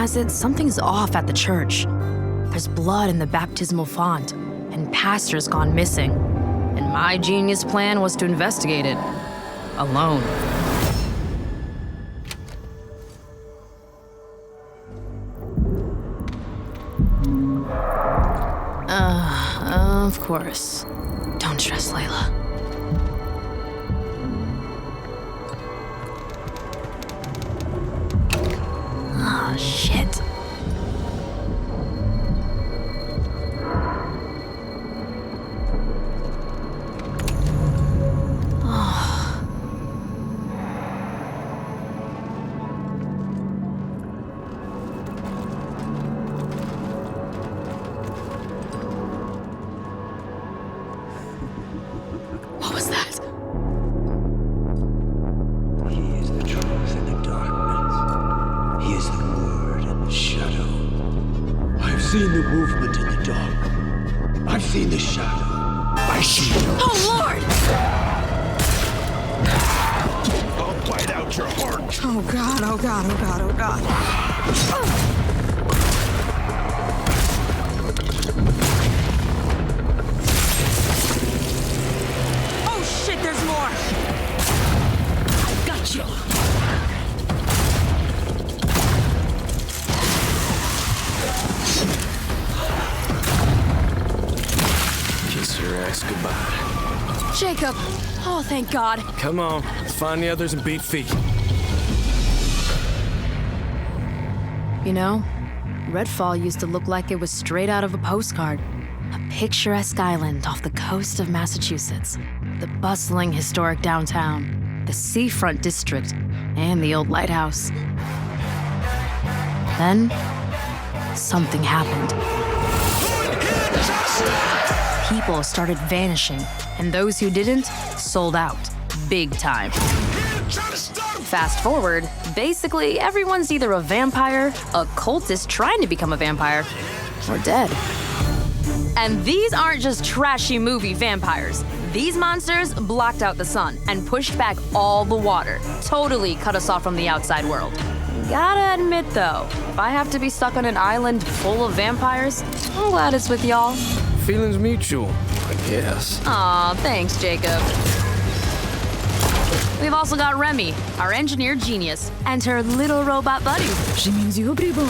has it something's off at the church. There's blood in the baptismal font, and pastor's gone missing. And my genius plan was to investigate it. Alone. Of course. Don't stress, Layla. Ah, shit. What was that? He is the truth in the darkness. He is the word in the shadow. I've seen the movement in the dark. I've seen the shadow. I see you. Oh, Lord! I'll bite out your heart. Oh God, oh God, oh God, oh God. Oh shit, there's more! Gotcha! Kiss your ass goodbye. Jacob! Oh, thank God. Come on, let's find the others and beat feet. You know, Redfall used to look like it was straight out of a postcard. A picturesque island off the coast of Massachusetts. The bustling historic downtown, the seafront district, and the old lighthouse. Then, something happened. People started vanishing, and those who didn't sold out, big time. Fast forward, basically everyone's either a vampire, a cultist trying to become a vampire, or dead. And these aren't just trashy movie vampires. These monsters blocked out the sun and pushed back all the water, totally cut us off from the outside world. Gotta admit though, if I have to be stuck on an island full of vampires, I'm glad it's with y'all. Feelings mutual, I guess. Aw, thanks, Jacob. We've also got Remy, our engineer genius, and her little robot buddy. She means you, everyone.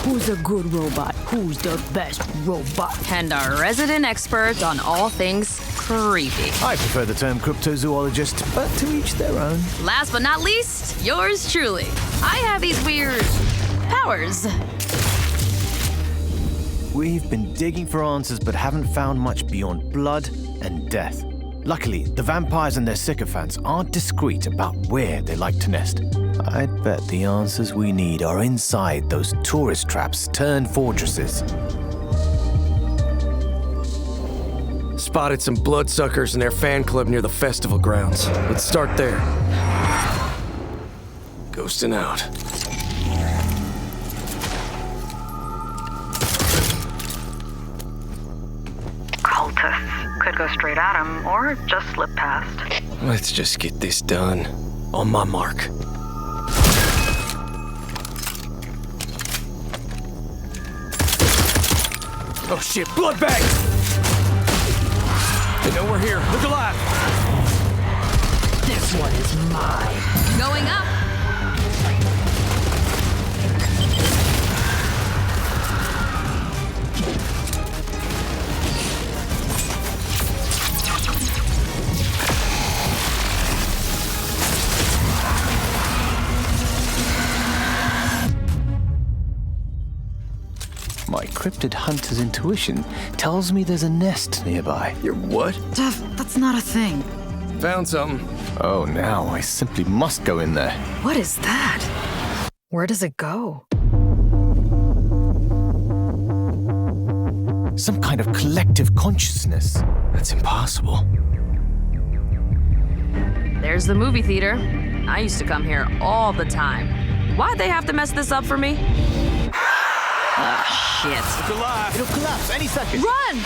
Who's a good robot? Who's the best robot? And our resident expert on all things creepy. I prefer the term cryptozoologist, but to each their own. Last but not least, yours truly. I have these weird powers. We've been digging for answers but haven't found much beyond blood and death. Luckily, the vampires and their sycophants aren't discreet about where they like to nest. I'd bet the answers we need are inside those tourist traps turned fortresses. Spotted some bloodsuckers in their fan club near the festival grounds. Let's start there. Ghosting out. Cultists could go straight at him or just slip past. Let's just get this done. On my mark. Oh shit, blood bag! They know we're here. Look alive! This one is mine. Going up. My cryptid hunter's intuition tells me there's a nest nearby. You're what? Jeff, that's not a thing. Found something. Oh, now I simply must go in there. What is that? Where does it go? Some kind of collective consciousness. That's impossible. There's the movie theater. I used to come here all the time. Why'd they have to mess this up for me? Ah, shit. Look alive! It'll collapse any second. Run!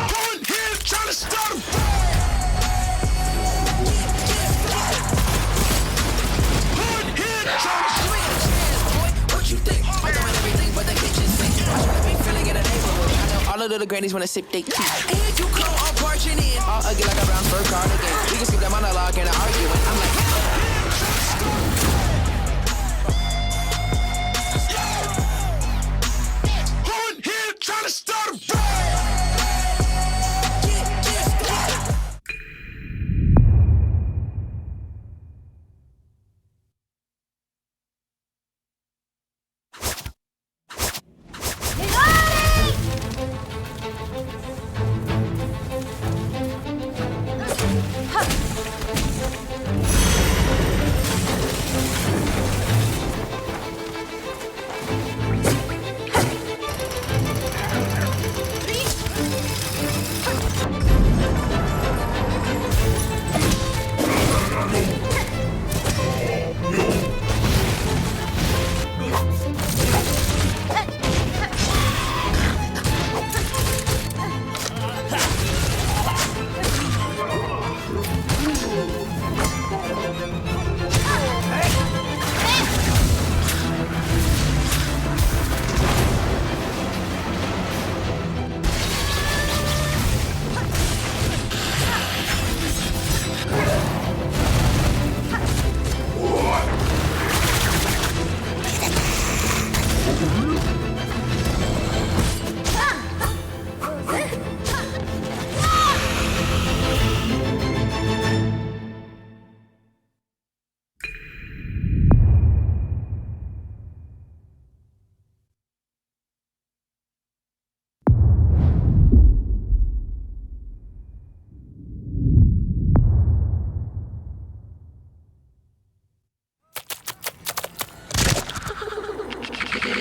Go in here, trying to start a the little grannies wanna sip they tea. And you come, I'm parching in. All ugly like a brown fur cardigan. We can skip that monologue and the argument. I'm like, Who in here trying to start a riot?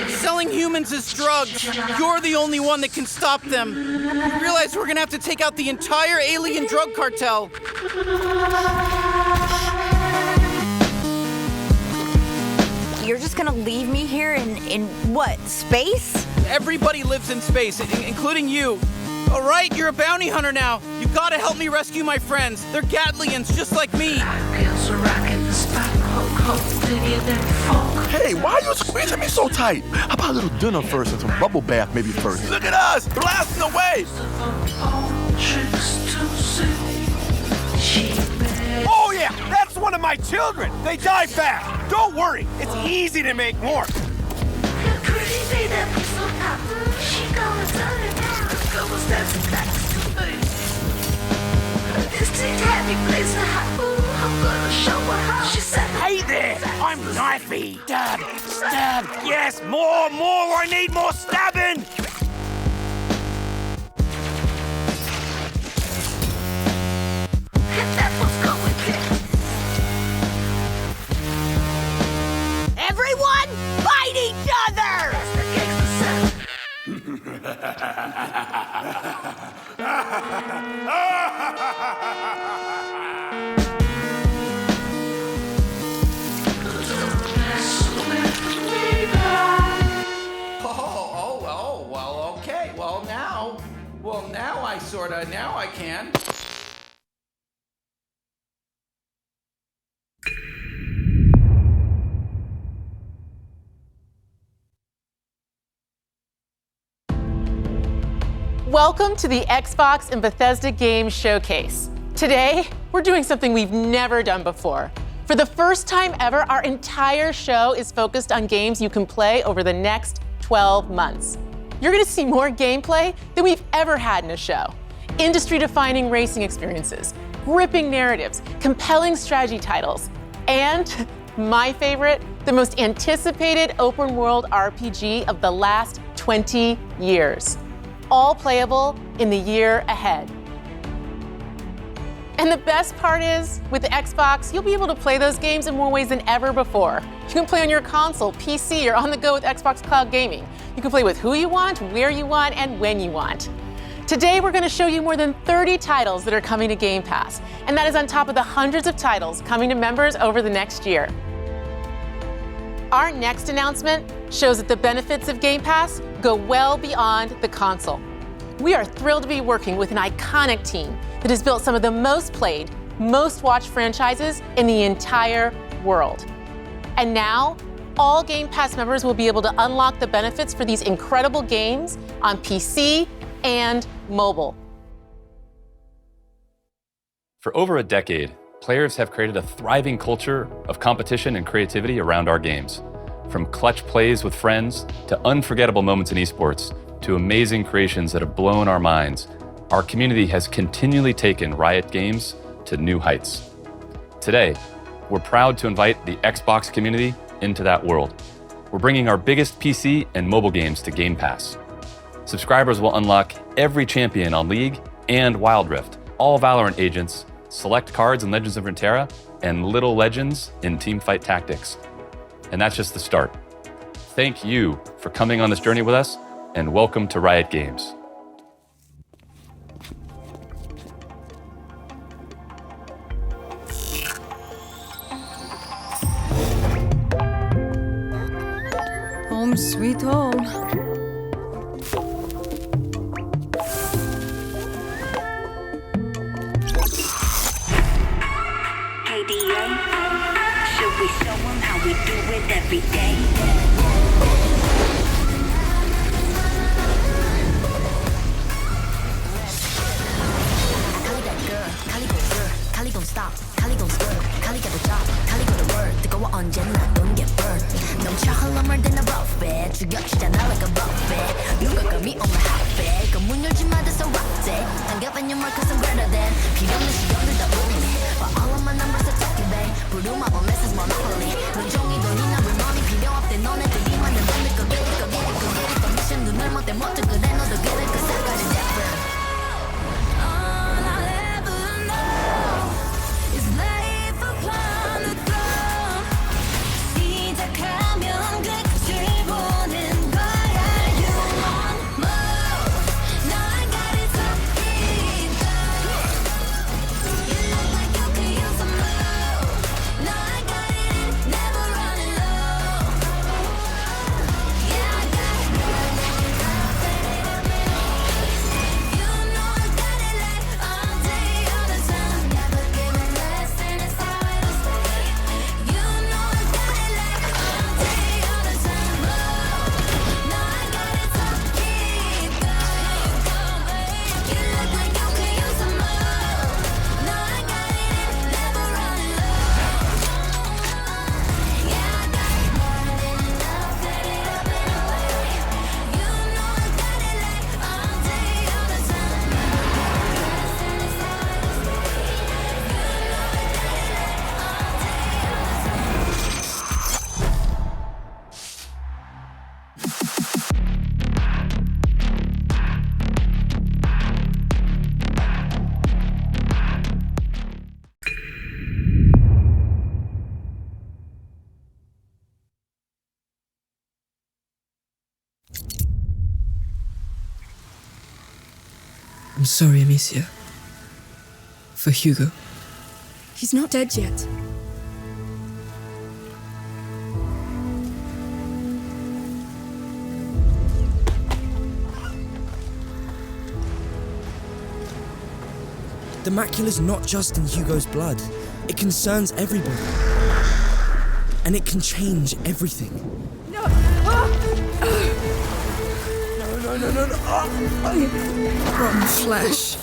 Selling humans as drugs. You're the only one that can stop them. You realize we're gonna have to take out the entire alien drug cartel. You're just gonna leave me here in what, space? Everybody lives in space, including you. All right, you're a bounty hunter now. You gotta help me rescue my friends. They're Gatlians, just like me. Hey, why are you squeezing me so tight? How about a little dinner first and some bubble bath maybe first? Look at us, blasting away! Oh yeah, that's one of my children. They die fast. Don't worry, it's easy to make more. Hey there, I'm Knifey. Stab, stab. Yes, more. I need more stabbing. Everyone, fight each other! Well, okay. Now I can. Welcome to the Xbox and Bethesda Games Showcase. Today, we're doing something we've never done before. For the first time ever, our entire show is focused on games you can play over the next 12 months. You're gonna see more gameplay than we've ever had in a show. Industry-defining racing experiences, gripping narratives, compelling strategy titles, and my favorite, the most anticipated open-world RPG of the last 20 years. All playable in the year ahead. And the best part is, with the Xbox, you'll be able to play those games in more ways than ever before. You can play on your console, PC, or on the go with Xbox Cloud Gaming. You can play with who you want, where you want, and when you want. Today, we're gonna show you more than 30 titles that are coming to Game Pass, and that is on top of the hundreds of titles coming to members over the next year. Our next announcement shows that the benefits of Game Pass go well beyond the console. We are thrilled to be working with an iconic team that has built some of the most played, most watched franchises in the entire world. And now, all Game Pass members will be able to unlock the benefits for these incredible games on PC and mobile. For over a decade, players have created a thriving culture of competition and creativity around our games. From clutch plays with friends to unforgettable moments in esports to amazing creations that have blown our minds, our community has continually taken Riot Games to new heights. Today, we're proud to invite the Xbox community into that world. We're bringing our biggest PC and mobile games to Game Pass. Subscribers will unlock every champion on League and Wild Rift, all Valorant agents, select cards in Legends of Runeterra, and little legends in Teamfight Tactics. And that's just the start. Thank you for coming on this journey with us, and welcome to Riot Games. Home sweet home. KDA, should we show them how we do it every day? Kali gon' girl, Kali gon' stop, Kali gon' skirt, Kali got the job, Kali got the word. 뜨거워 언제나 don't get burned. 넘쳐 흘러물 든 a buffet, 죽여주잖아 like a buffet. 누가 감히 on my hotbed, 그 문 열지 마 that's a rock day. 당겨봐 your mark 'cause I'm greater than. 필요 없는 시간들 다 우리네, but all of my numbers are talking back. 부르마 본 message monopoly. 눈종이 돈이나 물건이 필요 없대 너네들이 만든 뱀들 거 get it, go get it, go get it. 미션 눈을 못대 못해 그래 너도 get it, 'cause I got it different. I'm sorry, Amicia. For Hugo. He's not dead yet. The macula's not just in Hugo's blood. It concerns everybody. And it can change everything. No! No. Rotten flesh.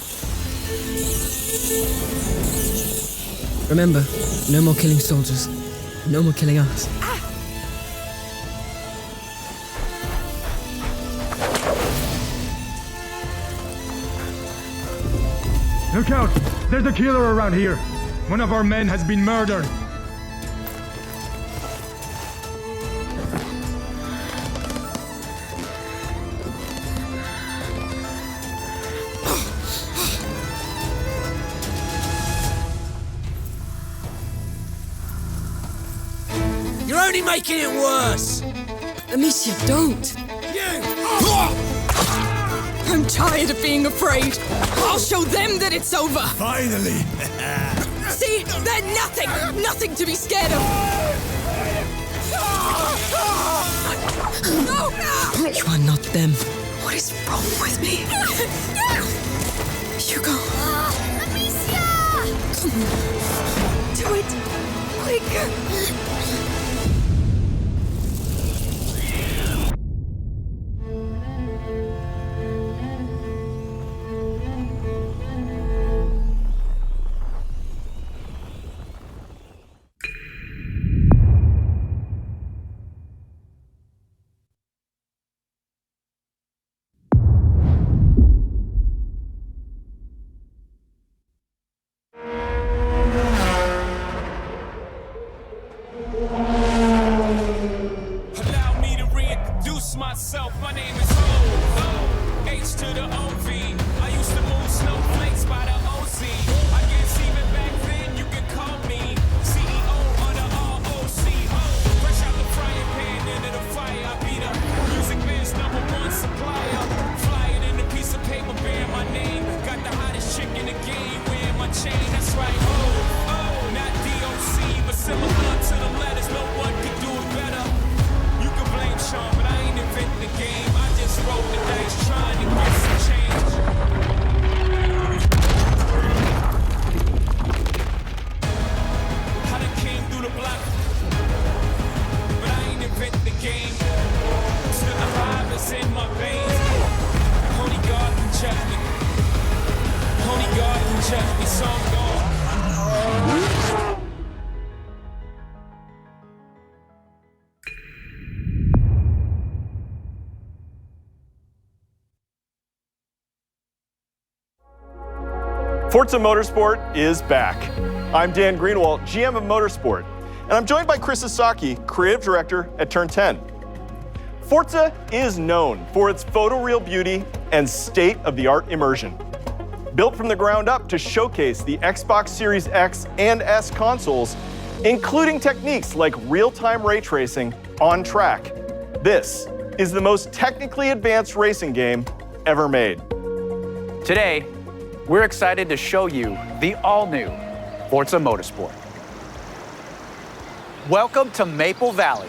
Remember, no more killing soldiers. No more killing us. Look out! There's a killer around here. One of our men has been murdered. You're only making it worse! Amicia, don't! I'm tired of being afraid. I'll show them that it's over. Finally! See? They're nothing to be scared of. No! You are not them. What is wrong with me? Hugo. Amicia! Come on. Do it. Quick. Forza Motorsport is back. I'm Dan Greenwald, GM of Motorsport, and I'm joined by Chris Sasaki, Creative Director at Turn 10. Forza is known for its photoreal beauty and state-of-the-art immersion. Built from the ground up to showcase the Xbox Series X and S consoles, including techniques like real-time ray tracing on track. This is the most technically advanced racing game ever made. Today, we're excited to show you the all-new Forza Motorsport. Welcome to Maple Valley.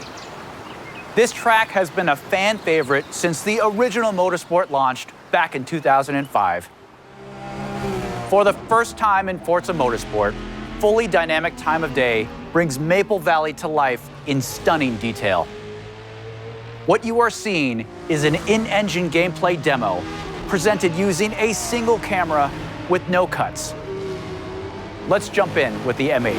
This track has been a fan favorite since the original Motorsport launched back in 2005. For the first time in Forza Motorsport, fully dynamic time of day brings Maple Valley to life in stunning detail. What you are seeing is an in-engine gameplay demo presented using a single camera with no cuts. Let's jump in with the M8.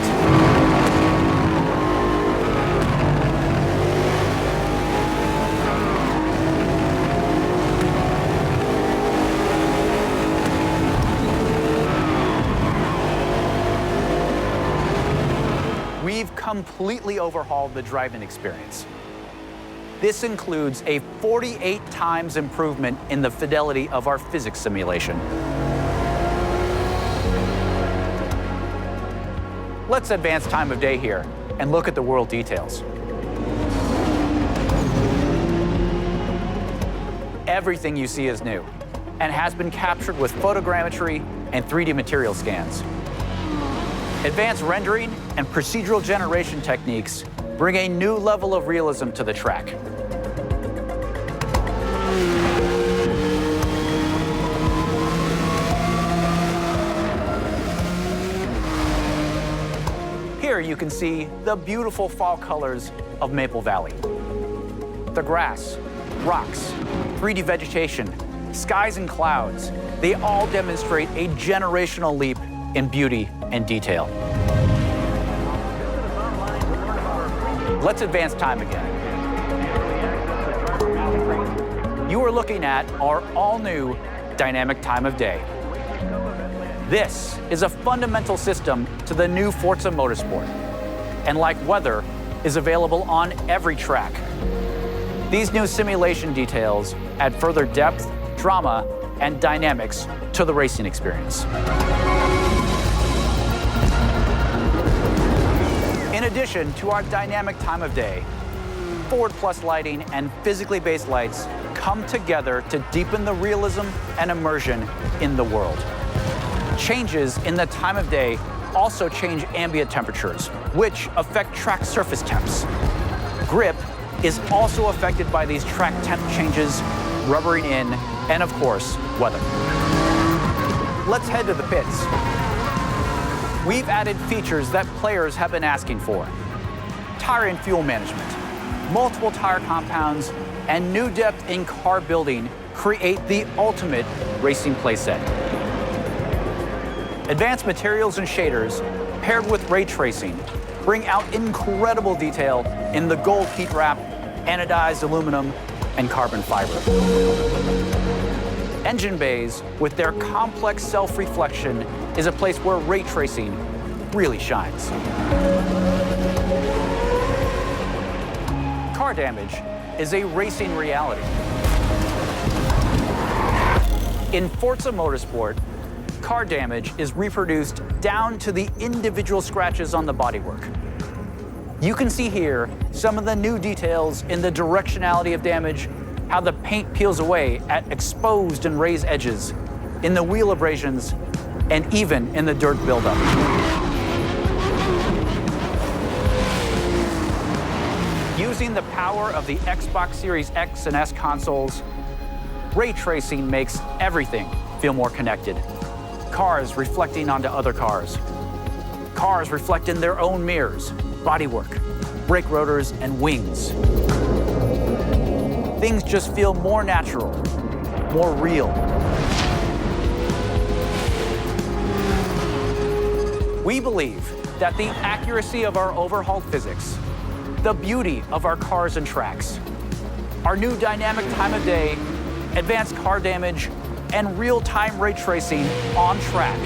We've completely overhauled the driving experience. This includes a 48 times improvement in the fidelity of our physics simulation. Let's advance time of day here and look at the world details. Everything you see is new and has been captured with photogrammetry and 3D material scans. Advanced rendering and procedural generation techniques bring a new level of realism to the track. Here you can see the beautiful fall colors of Maple Valley. The grass, rocks, 3D vegetation, skies and clouds, they all demonstrate a generational leap in beauty and detail. Let's advance time again. You are looking at our all-new dynamic time of day. This is a fundamental system to the new Forza Motorsport, and like weather, is available on every track. These new simulation details add further depth, drama, and dynamics to the racing experience. In addition to our dynamic time of day, Forward Plus lighting and physically based lights come together to deepen the realism and immersion in the world. Changes in the time of day also change ambient temperatures, which affect track surface temps. Grip is also affected by these track temp changes, rubbering in, and of course, weather. Let's head to the pits. We've added features that players have been asking for. Tire and fuel management, multiple tire compounds, and new depth in car building create the ultimate racing playset. Advanced materials and shaders, paired with ray tracing, bring out incredible detail in the gold heat wrap, anodized aluminum, and carbon fiber. Engine bays, with their complex self-reflection, is a place where ray tracing really shines. Car damage is a racing reality. In Forza Motorsport, car damage is reproduced down to the individual scratches on the bodywork. You can see here some of the new details in the directionality of damage, how the paint peels away at exposed and raised edges, in the wheel abrasions, and even in the dirt buildup. Using the power of the Xbox Series X and S consoles, ray tracing makes everything feel more connected. Cars reflecting onto other cars. Cars reflect in their own mirrors, bodywork, brake rotors, and wings. Things just feel more natural, more real. We believe that the accuracy of our overhauled physics, the beauty of our cars and tracks, our new dynamic time of day, advanced car damage, and real-time ray tracing on track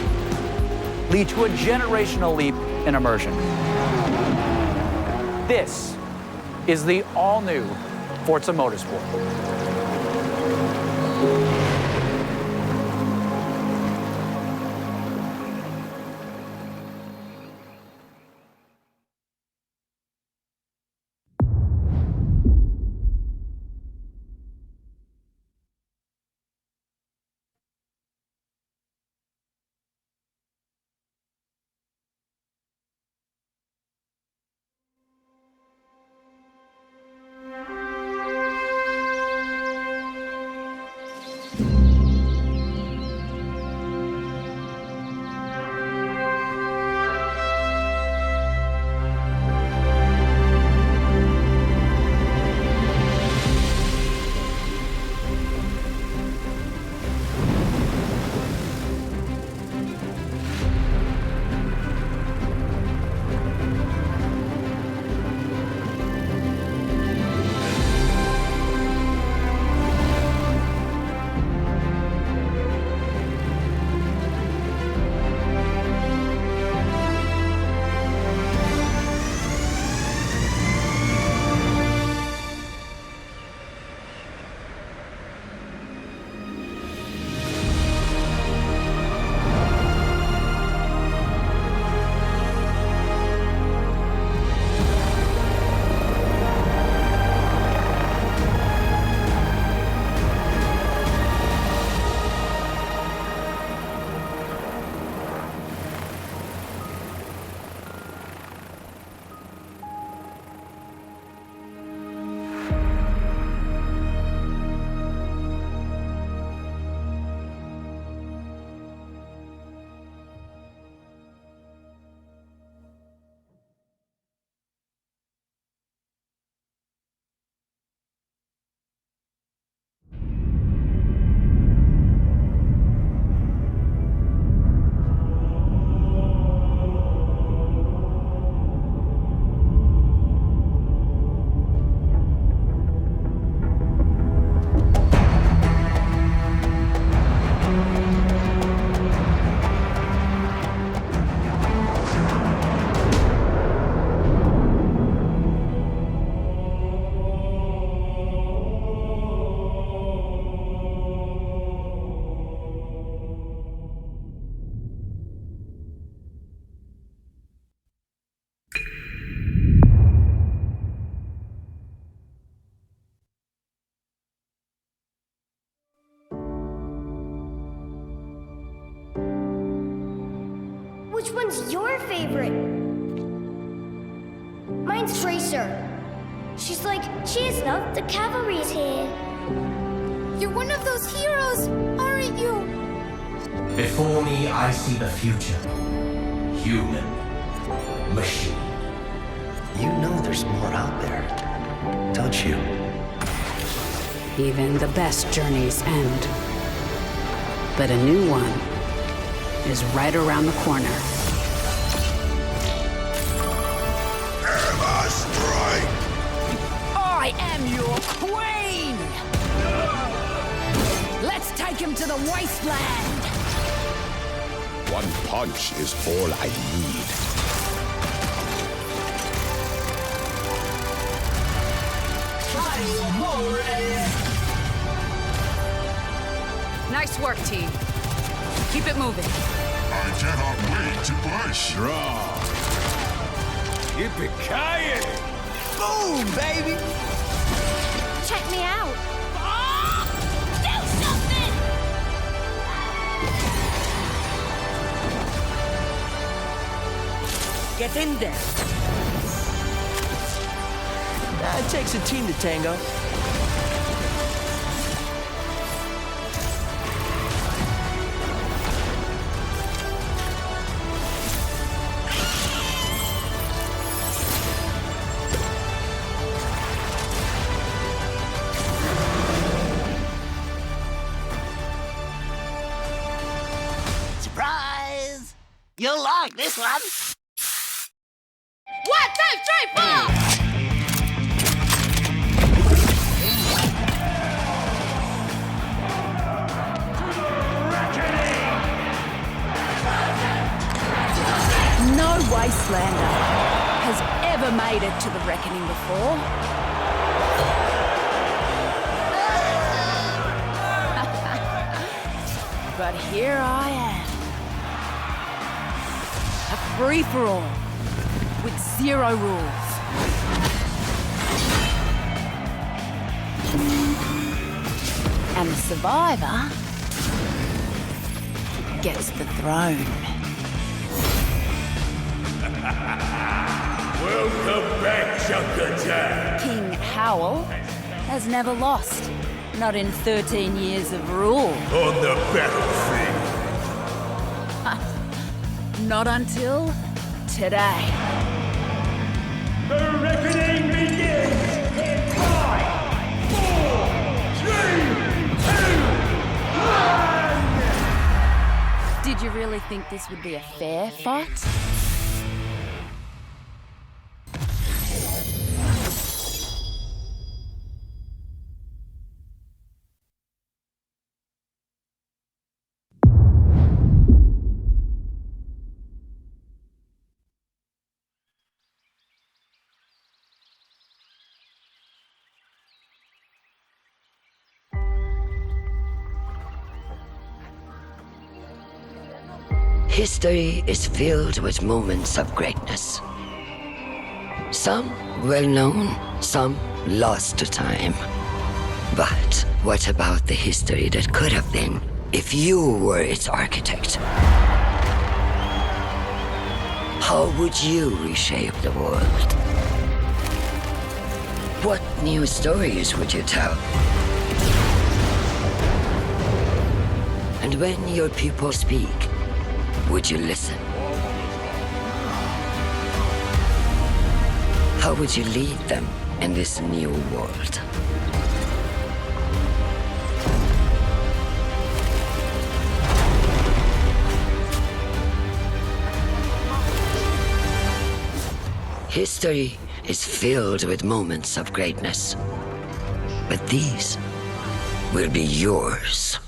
lead to a generational leap in immersion. This is the all-new Forza Motorsport. Which one's your favorite? Mine's Tracer. She's like, Chestnut, the cavalry's here. You're one of those heroes, aren't you? Before me, I see the future. Human. Machine. You know there's more out there, don't you? Even the best journeys end. But a new one is right around the corner. Emma Strike! I am your queen! Let's take him to the wasteland! One punch is all I need. Nice work, team. Keep it moving. I cannot wait to push. Draw. Yippee-ki-yay! Boom, baby! Check me out. Do something! Get in there. It takes a team to tango. Surprise! You'll like this one. 1, 2, 3, 4! wastelander has ever made it to the reckoning before. But here I am. A free-for-all with zero rules. And the survivor gets the throne. Welcome back, Junkerjack. King Howell has never lost. Not in 13 years of rule. On the battlefield. Not until today. The reckoning begins in 5, 4, 3, 2, 1. Did you really think this would be a fair fight? History is filled with moments of greatness. Some well-known, some lost to time. But what about the history that could have been if you were its architect? How would you reshape the world? What new stories would you tell? And when your people speak, would you listen? How would you lead them in this new world? History is filled with moments of greatness, but these will be yours.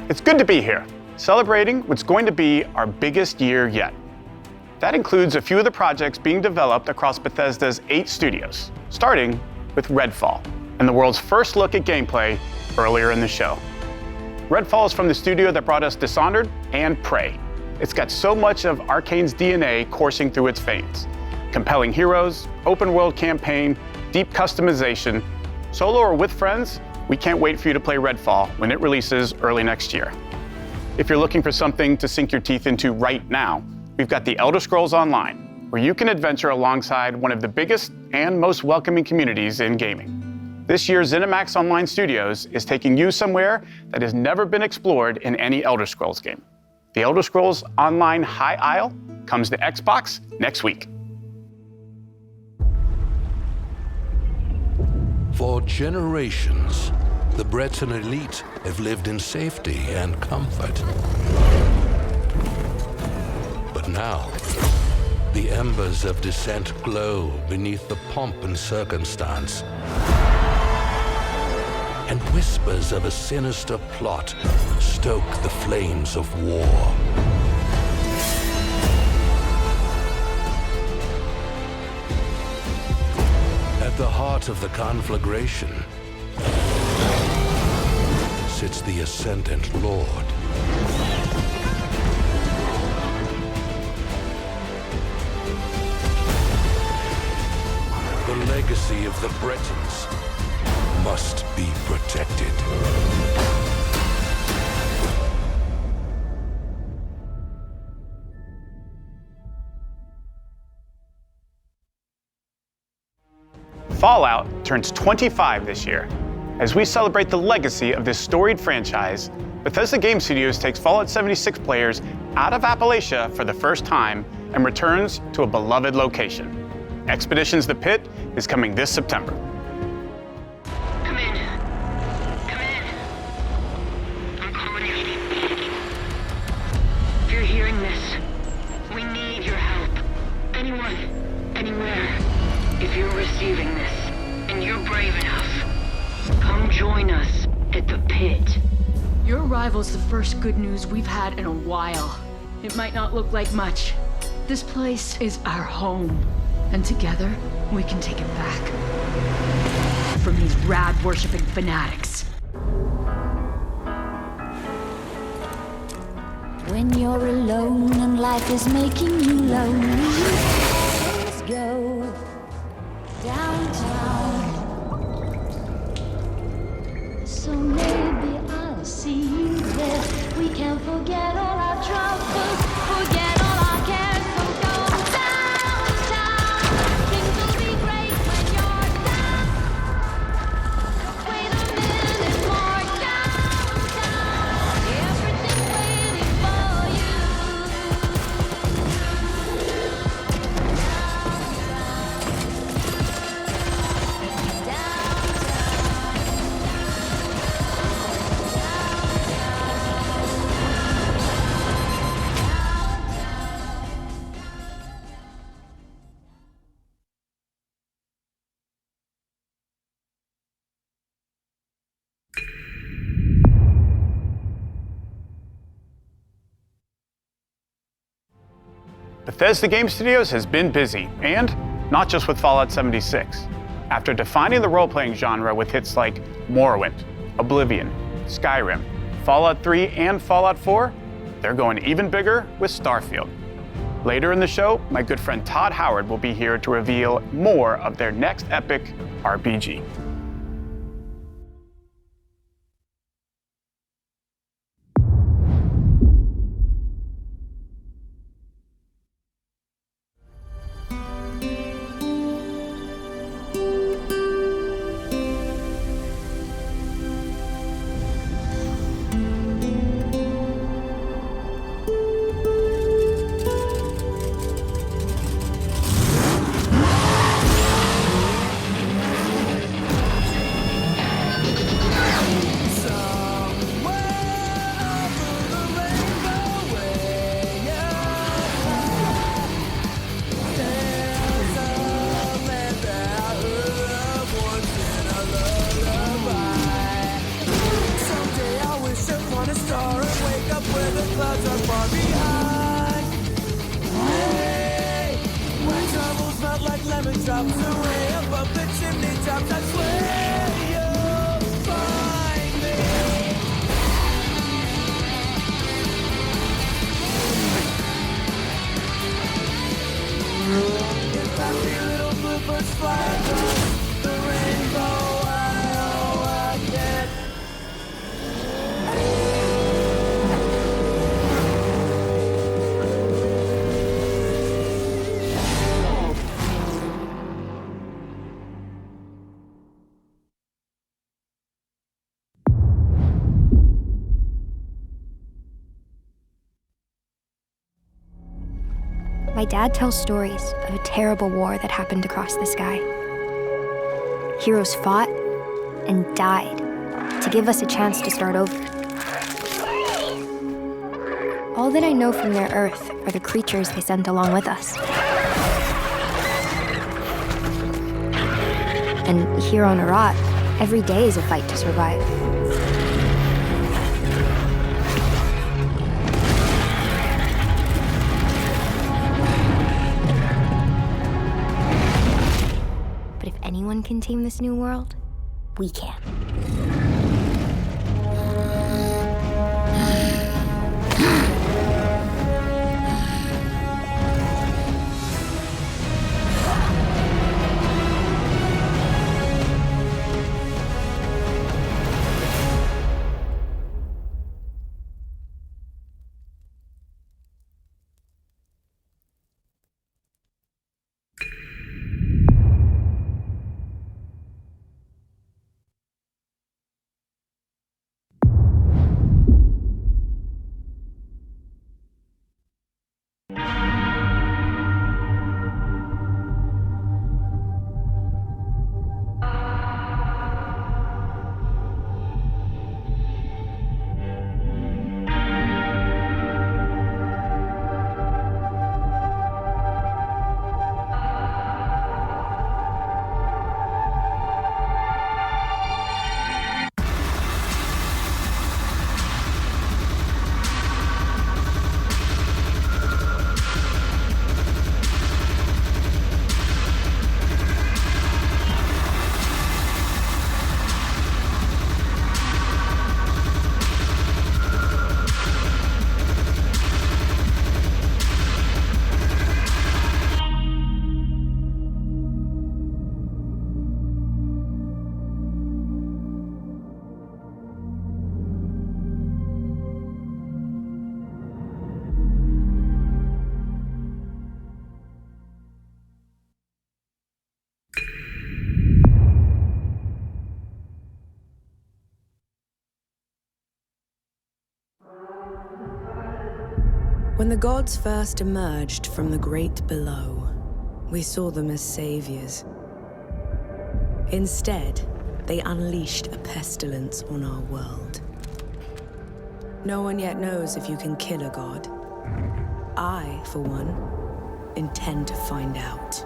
It's good to be here, celebrating what's going to be our biggest year yet. That includes a few of the projects being developed across Bethesda's 8 studios, starting with Redfall, and the world's first look at gameplay earlier in the show. Redfall is from the studio that brought us Dishonored and Prey. It's got so much of Arcane's DNA coursing through its veins. Compelling heroes, open world campaign, deep customization. Solo or with friends, we can't wait for you to play Redfall when it releases early next year. If you're looking for something to sink your teeth into right now, we've got the Elder Scrolls Online, where you can adventure alongside one of the biggest and most welcoming communities in gaming. This year, ZeniMax Online Studios is taking you somewhere that has never been explored in any Elder Scrolls game. The Elder Scrolls Online High Isle comes to Xbox next week. For generations, the Breton elite have lived in safety and comfort. But now, the embers of dissent glow beneath the pomp and circumstance. And whispers of a sinister plot stoke the flames of war. At the heart of the conflagration sits the Ascendant Lord. The legacy of the Bretons must be protected. Fallout turns 25 this year. As we celebrate the legacy of this storied franchise, Bethesda Game Studios takes Fallout 76 players out of Appalachia for the first time and returns to a beloved location. Expeditions The Pit is coming this September. Come in. Come in. I'm calling you. arrival's the first good news we've had in a while. It might not look like much. This place is our home, and together we can take it back from these rad-worshipping fanatics. When you're alone and life is making you lonely, let's go downtown. So maybe I'll see you there. We can forget all our troubles, forget all our cares. So go downtown. Things will be great when you're down. Wait a minute more downtown. Everything's waiting for you. Bethesda Game Studios has been busy, and not just with Fallout 76. After defining the role-playing genre with hits like Morrowind, Oblivion, Skyrim, Fallout 3, and Fallout 4, they're going even bigger with Starfield. Later in the show, my good friend Todd Howard will be here to reveal more of their next epic RPG. My dad tells stories of a terrible war that happened across the sky. Heroes fought and died to give us a chance to start over. All that I know from their Earth are the creatures they sent along with us. And here on Arat, every day is a fight to survive. But if anyone can tame this new world, we can. When the gods first emerged from the great below, we saw them as saviors. Instead, they unleashed a pestilence on our world. No one yet knows if you can kill a god. I, for one, intend to find out.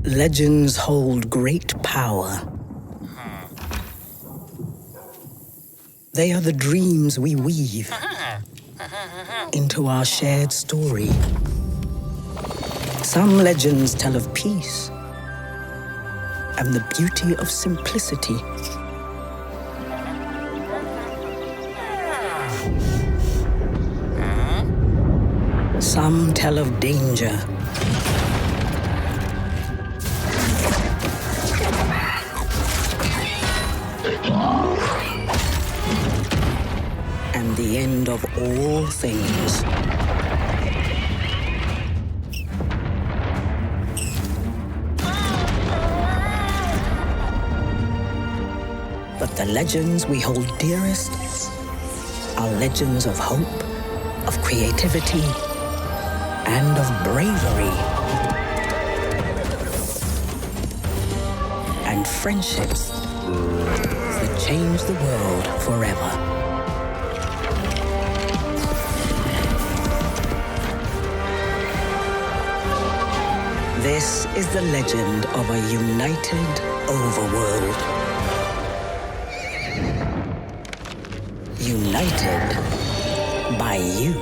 Legends hold great power. They are the dreams we weave into our shared story. Some legends tell of peace and the beauty of simplicity. Some tell of danger and the end of all things. But the legends we hold dearest are legends of hope, of creativity, and of bravery. And friendships that change the world forever. This is the legend of a united overworld. United by you.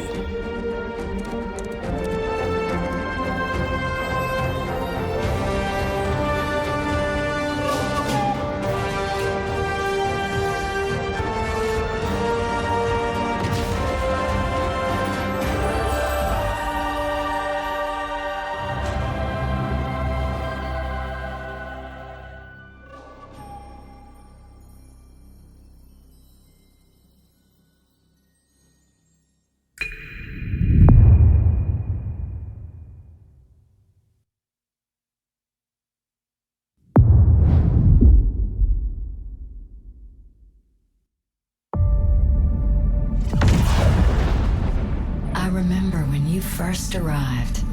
First arrived.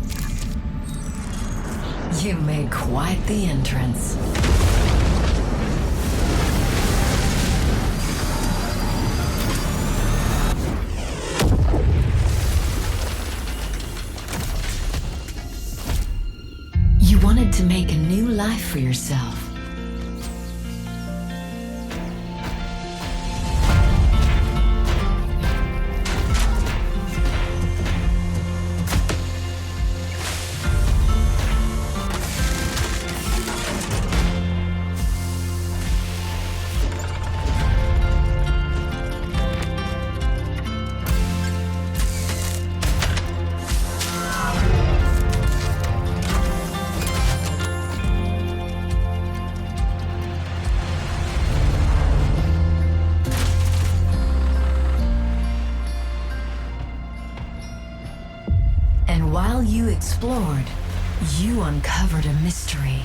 You made quite the entrance. You wanted to make a new life for yourself. While you explored, you uncovered a mystery.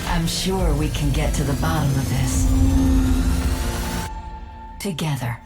I'm sure we can get to the bottom of this. Together.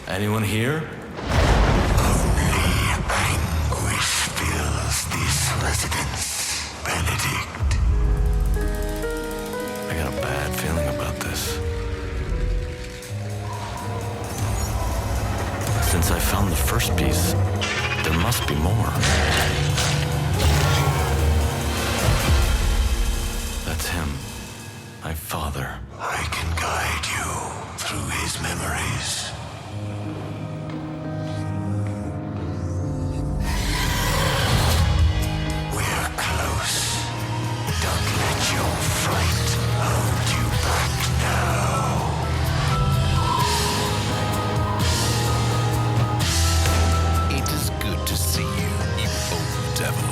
Anyone here? Only anguish fills this residence, Benedict. I got a bad feeling about this. Since I found the first piece, there must be more. That's him. My father. I can guide you through his memories. We're close. Don't let your fright hold you back now. It is good to see you, you old devil.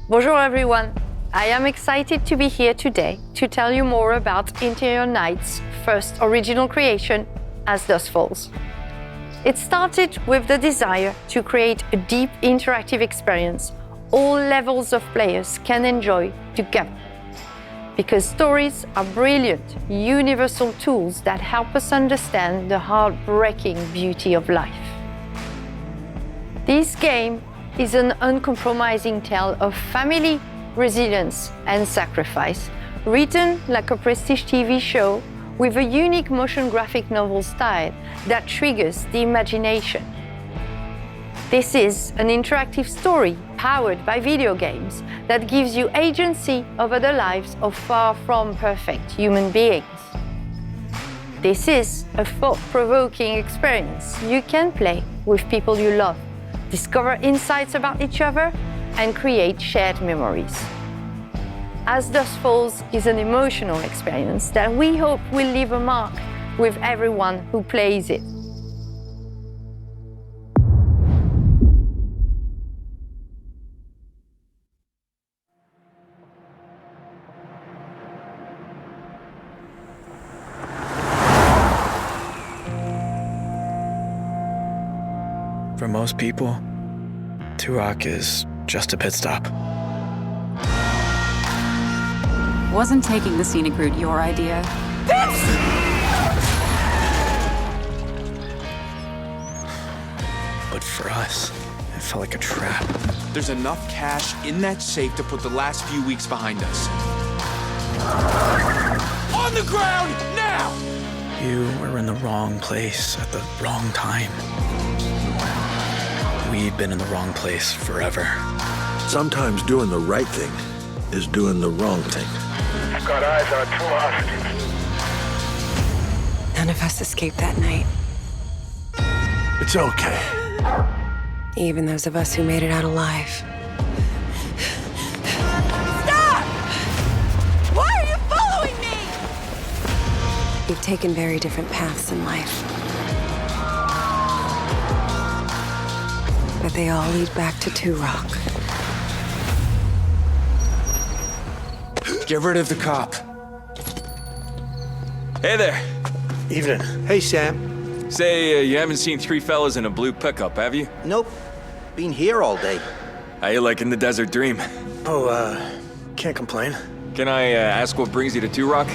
Bonjour everyone! I am excited to be here today to tell you more about Interior Night's first original creation, As Dusk Falls. It started with the desire to create a deep interactive experience all levels of players can enjoy together. Because stories are brilliant, universal tools that help us understand the heartbreaking beauty of life. This game is an uncompromising tale of family, resilience, and sacrifice, written like a prestige TV show with a unique motion graphic novel style that triggers the imagination. This is an interactive story powered by video games that gives you agency over the lives of far from perfect human beings. This is a thought-provoking experience you can play with people you love, discover insights about each other, and create shared memories. As Dusk Falls is an emotional experience that we hope will leave a mark with everyone who plays it. For most people, Turok is just a pit stop. Wasn't taking the scenic route your idea? But for us, it felt like a trap. There's enough cash in that safe to put the last few weeks behind us. On the ground, now! You were in the wrong place at the wrong time. We've been in the wrong place forever. Sometimes doing the right thing is doing the wrong thing. I've got eyes on 2 hostages. None of us escaped that night. It's okay. Even those of us who made it out alive. Stop! Why are you following me? We've taken very different paths in life. But they all lead back to Two Rock. Get rid of the cop. Hey there. Evening. Hey, Sam. Say, you haven't seen 3 fellas in a blue pickup, have you? Nope. Been here all day. How you liking the desert dream? Oh, can't complain. Can I ask what brings you to Two Rock?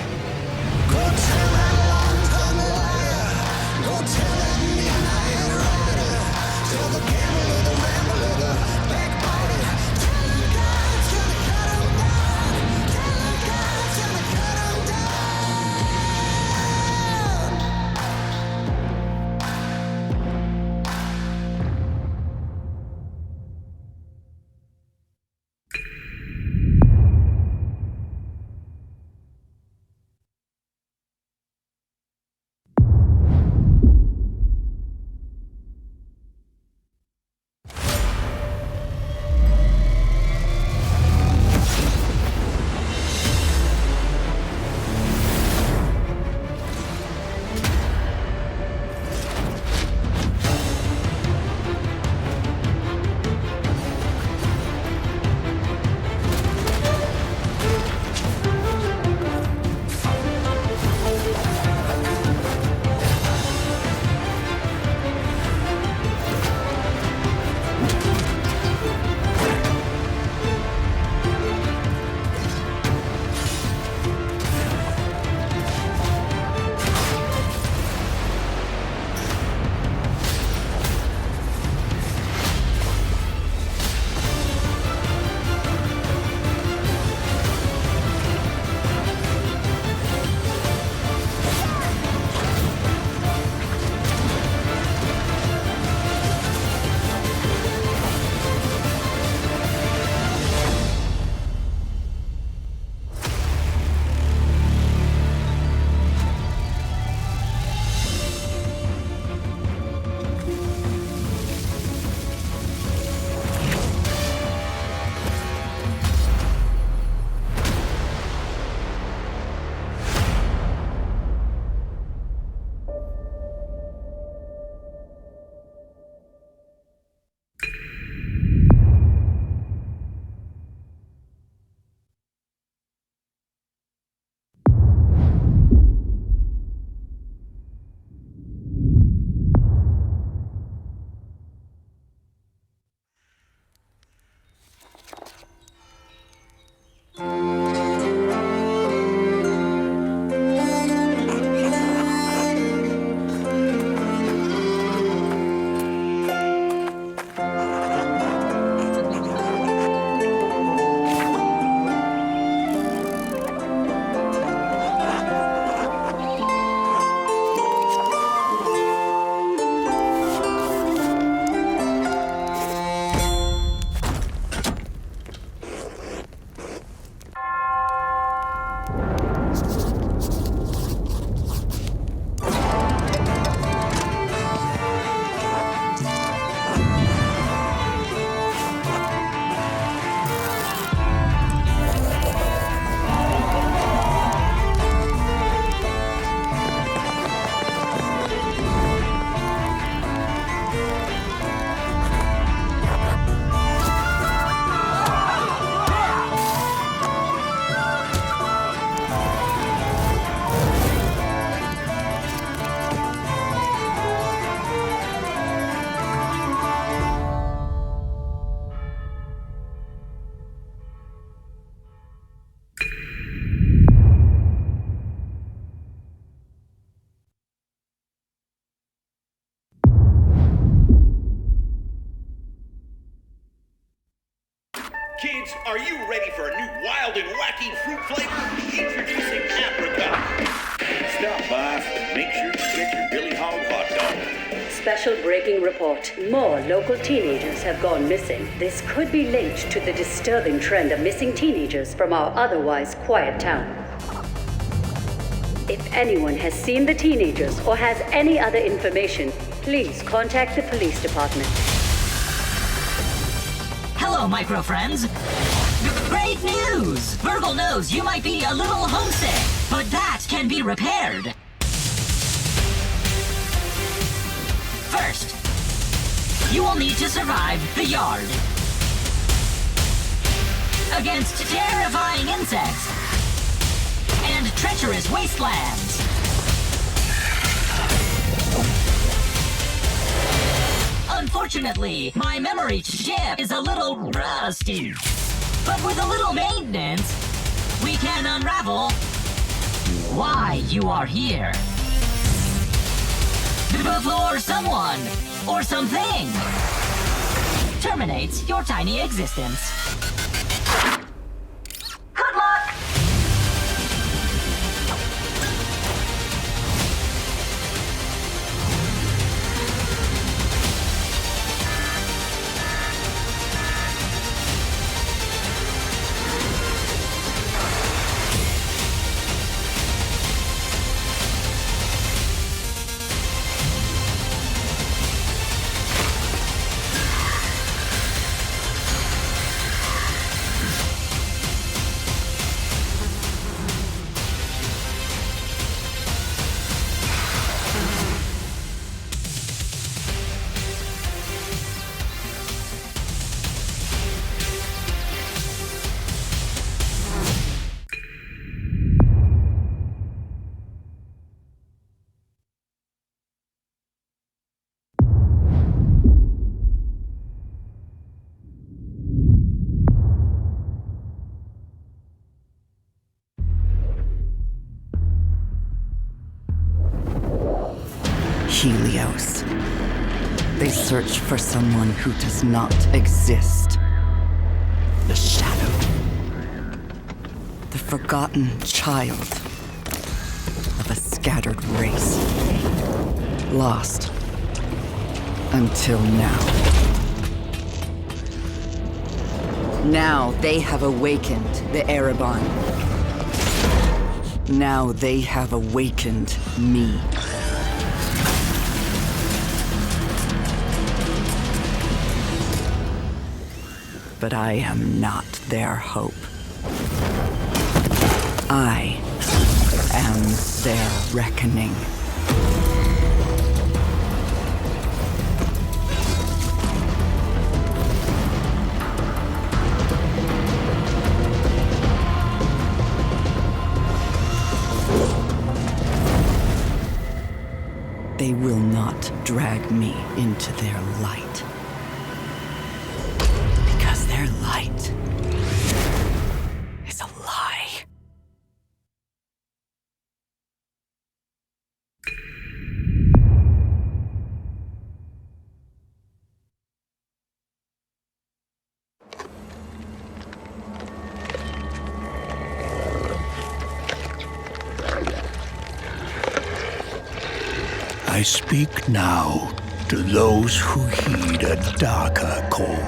Are you ready for a new wild and wacky fruit flavor? Introducing Apricot. Stop by and make sure you get your Billy Hog hot dog. Special breaking report. More local teenagers have gone missing. This could be linked to the disturbing trend of missing teenagers from our otherwise quiet town. If anyone has seen the teenagers or has any other information, please contact the police department. Hello, micro friends. Great news! Virgil knows you might be a little homesick, but that can be repaired. First, you will need to survive the yard against terrifying insects and treacherous wastelands. Unfortunately, my memory chip is a little rusty. But with a little maintenance, we can unravel why you are here. Before someone or something terminates your tiny existence. Good luck! Helios. They search for someone who does not exist. The Shadow. The forgotten child of a scattered race. Lost until now. Now they have awakened the Erebon. Now they have awakened me. But I am not their hope. I am their reckoning. They will not drag me into their light. Their light is a lie. I speak now to those who heed a darker call.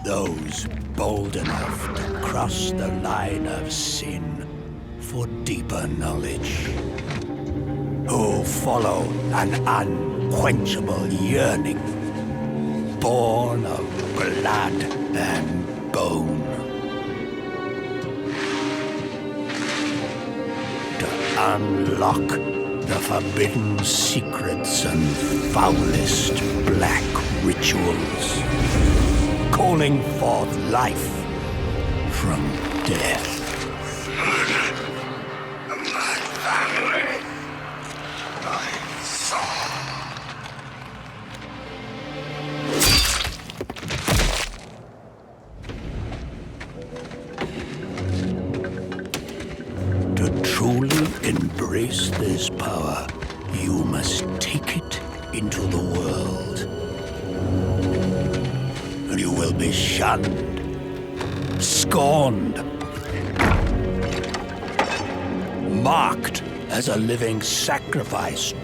Those bold enough to cross the line of sin for deeper knowledge. Who follow an unquenchable yearning, born of blood and bone. To unlock the forbidden secrets and foulest black rituals, calling forth life from death. My family, my soul. To truly embrace this power, you must take it into the world. And you will be shunned, scorned, marked as a living sacrifice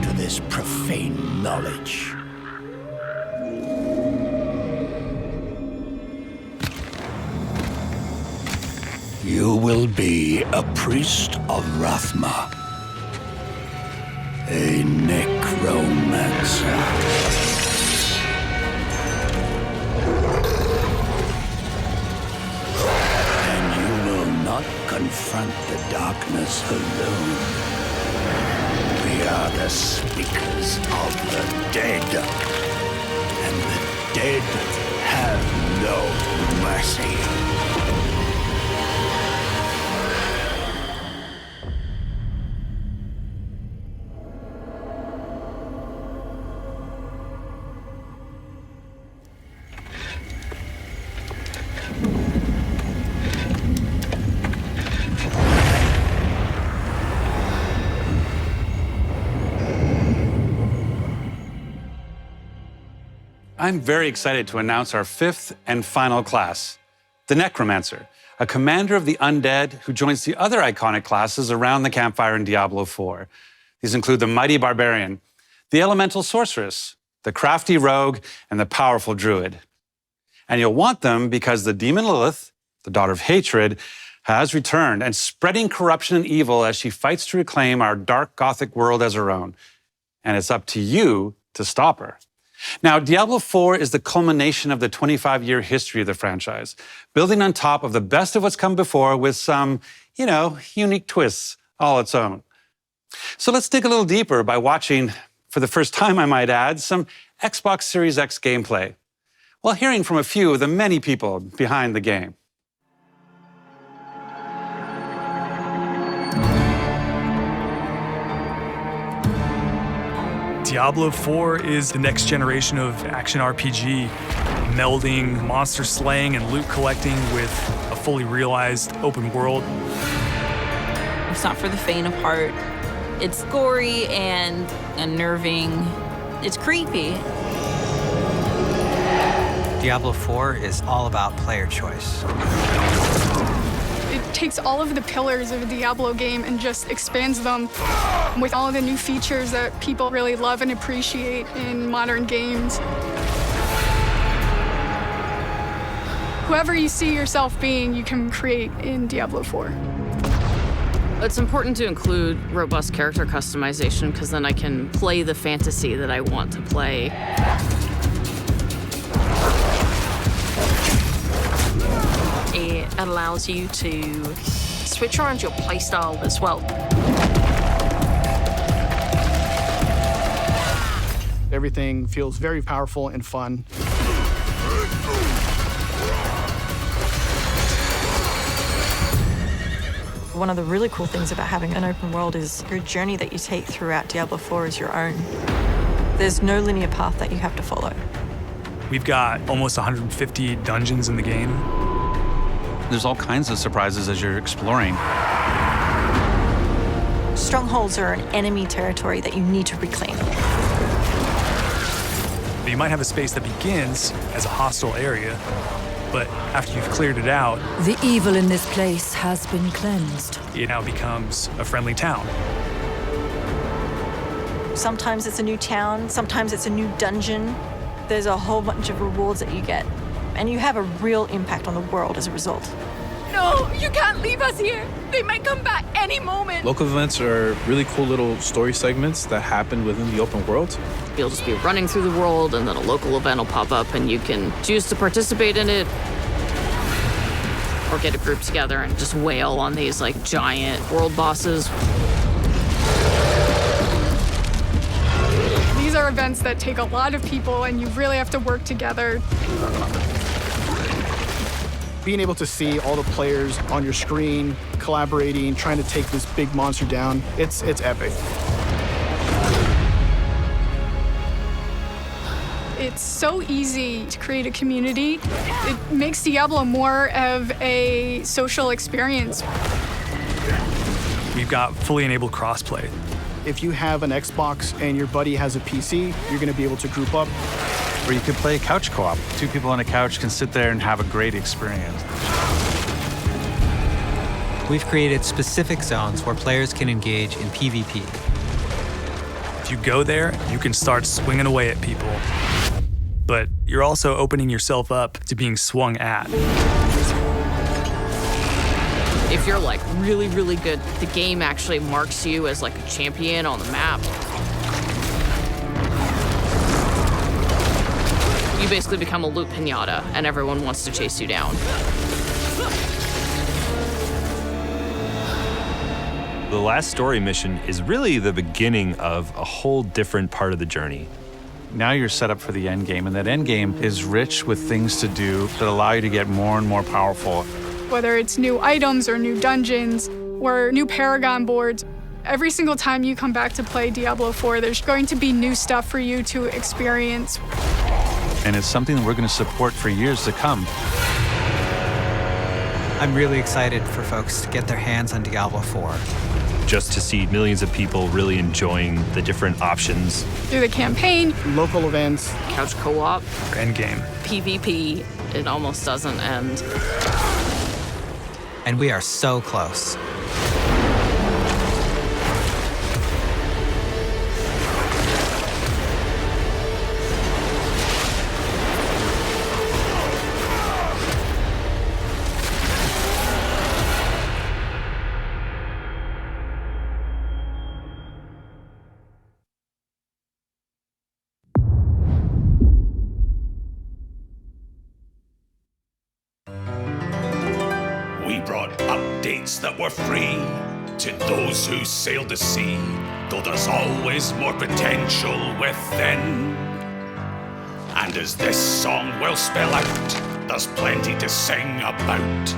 to this profane knowledge. You will be a priest of Rathma, a necromancer. And you will not confront the darkness alone. We are the speakers of the dead, and the dead have no mercy. I'm very excited to announce our 5th and final class, the Necromancer, a commander of the undead who joins the other iconic classes around the campfire in Diablo IV. These include the mighty barbarian, the elemental sorceress, the crafty rogue, and the powerful druid. And you'll want them because the demon Lilith, the daughter of hatred, has returned and spreading corruption and evil as she fights to reclaim our dark Gothic world as her own. And it's up to you to stop her. Now, Diablo IV is the culmination of the 25-year history of the franchise, building on top of the best of what's come before with some, unique twists all its own. So let's dig a little deeper by watching, for the first time I might add, some Xbox Series X gameplay, while hearing from a few of the many people behind the game. Diablo 4 is the next generation of action RPG, melding monster slaying and loot collecting with a fully realized open world. It's not for the faint of heart. It's gory and unnerving. It's creepy. Diablo 4 is all about player choice. It takes all of the pillars of a Diablo game and just expands them with all of the new features that people really love and appreciate in modern games. Whoever you see yourself being, you can create in Diablo 4. It's important to include robust character customization because then I can play the fantasy that I want to play. It allows you to switch around your playstyle as well. Everything feels very powerful and fun. One of the really cool things about having an open world is your journey that you take throughout Diablo 4 is your own. There's no linear path that you have to follow. We've got almost 150 dungeons in the game. There's all kinds of surprises as you're exploring. Strongholds are an enemy territory that you need to reclaim. You might have a space that begins as a hostile area, but after you've cleared it out, the evil in this place has been cleansed. It now becomes a friendly town. Sometimes it's a new town, sometimes it's a new dungeon. There's a whole bunch of rewards that you get, and you have a real impact on the world as a result. No, you can't leave us here. They might come back any moment. Local events are really cool little story segments that happen within the open world. You'll just be running through the world and then a local event will pop up and you can choose to participate in it or get a group together and just wail on these giant world bosses. These are events that take a lot of people and you really have to work together. Being able to see all the players on your screen, collaborating, trying to take this big monster down, it's epic. It's so easy to create a community. It makes Diablo more of a social experience. We've got fully enabled crossplay. If you have an Xbox and your buddy has a PC, you're going to be able to group up. Or you could play couch co-op. 2 people on a couch can sit there and have a great experience. We've created specific zones where players can engage in PvP. If you go there, you can start swinging away at people. But you're also opening yourself up to being swung at. If you're like really, really good, the game actually marks you as like a champion on the map. You basically become a loot pinata and everyone wants to chase you down. The last story mission is really the beginning of a whole different part of the journey. Now you're set up for the end game, and that end game is rich with things to do that allow you to get more and more powerful. Whether it's new items or new dungeons or new Paragon boards, every single time you come back to play Diablo 4, there's going to be new stuff for you to experience. And it's something that we're going to support for years to come. I'm really excited for folks to get their hands on Diablo 4. Just to see millions of people really enjoying the different options. Through the campaign, local events, couch co-op, endgame, PvP, it almost doesn't end. And we are so close. That were free to those who sailed the sea, though there's always more potential within. And as this song will spell out, there's plenty to sing about,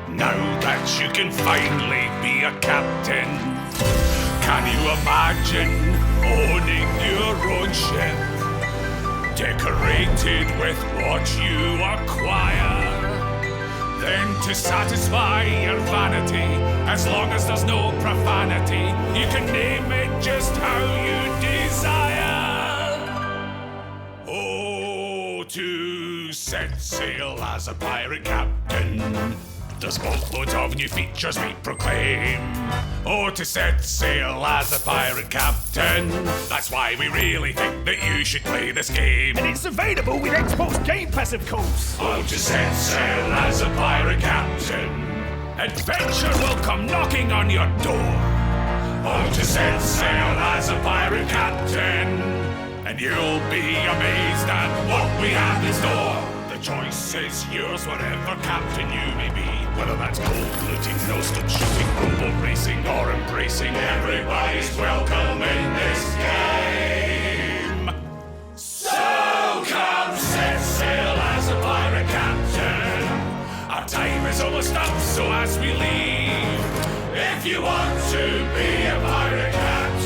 now that you can finally be a captain. Can you imagine owning your own ship, decorated with what you acquire? Then to satisfy your vanity, as long as there's no profanity, you can name it just how you desire. Oh, to set sail as a pirate captain, there's boatloads of new features we proclaim. Oh, to set sail as a pirate captain, that's why we really think that you should play this game. And it's available with Xbox Game Pass, of course. Oh, to set sail as a pirate captain, adventure will come knocking on your door. Oh, to set sail as a pirate captain, and you'll be amazed at what we have in store. The choice is yours, whatever captain you may be. Whether that's gold looting, no-stop shooting, robot racing, or embracing, everybody's welcome in this game. So come set sail as a pirate captain. Our time is almost up, so as we leave, if you want to be a pirate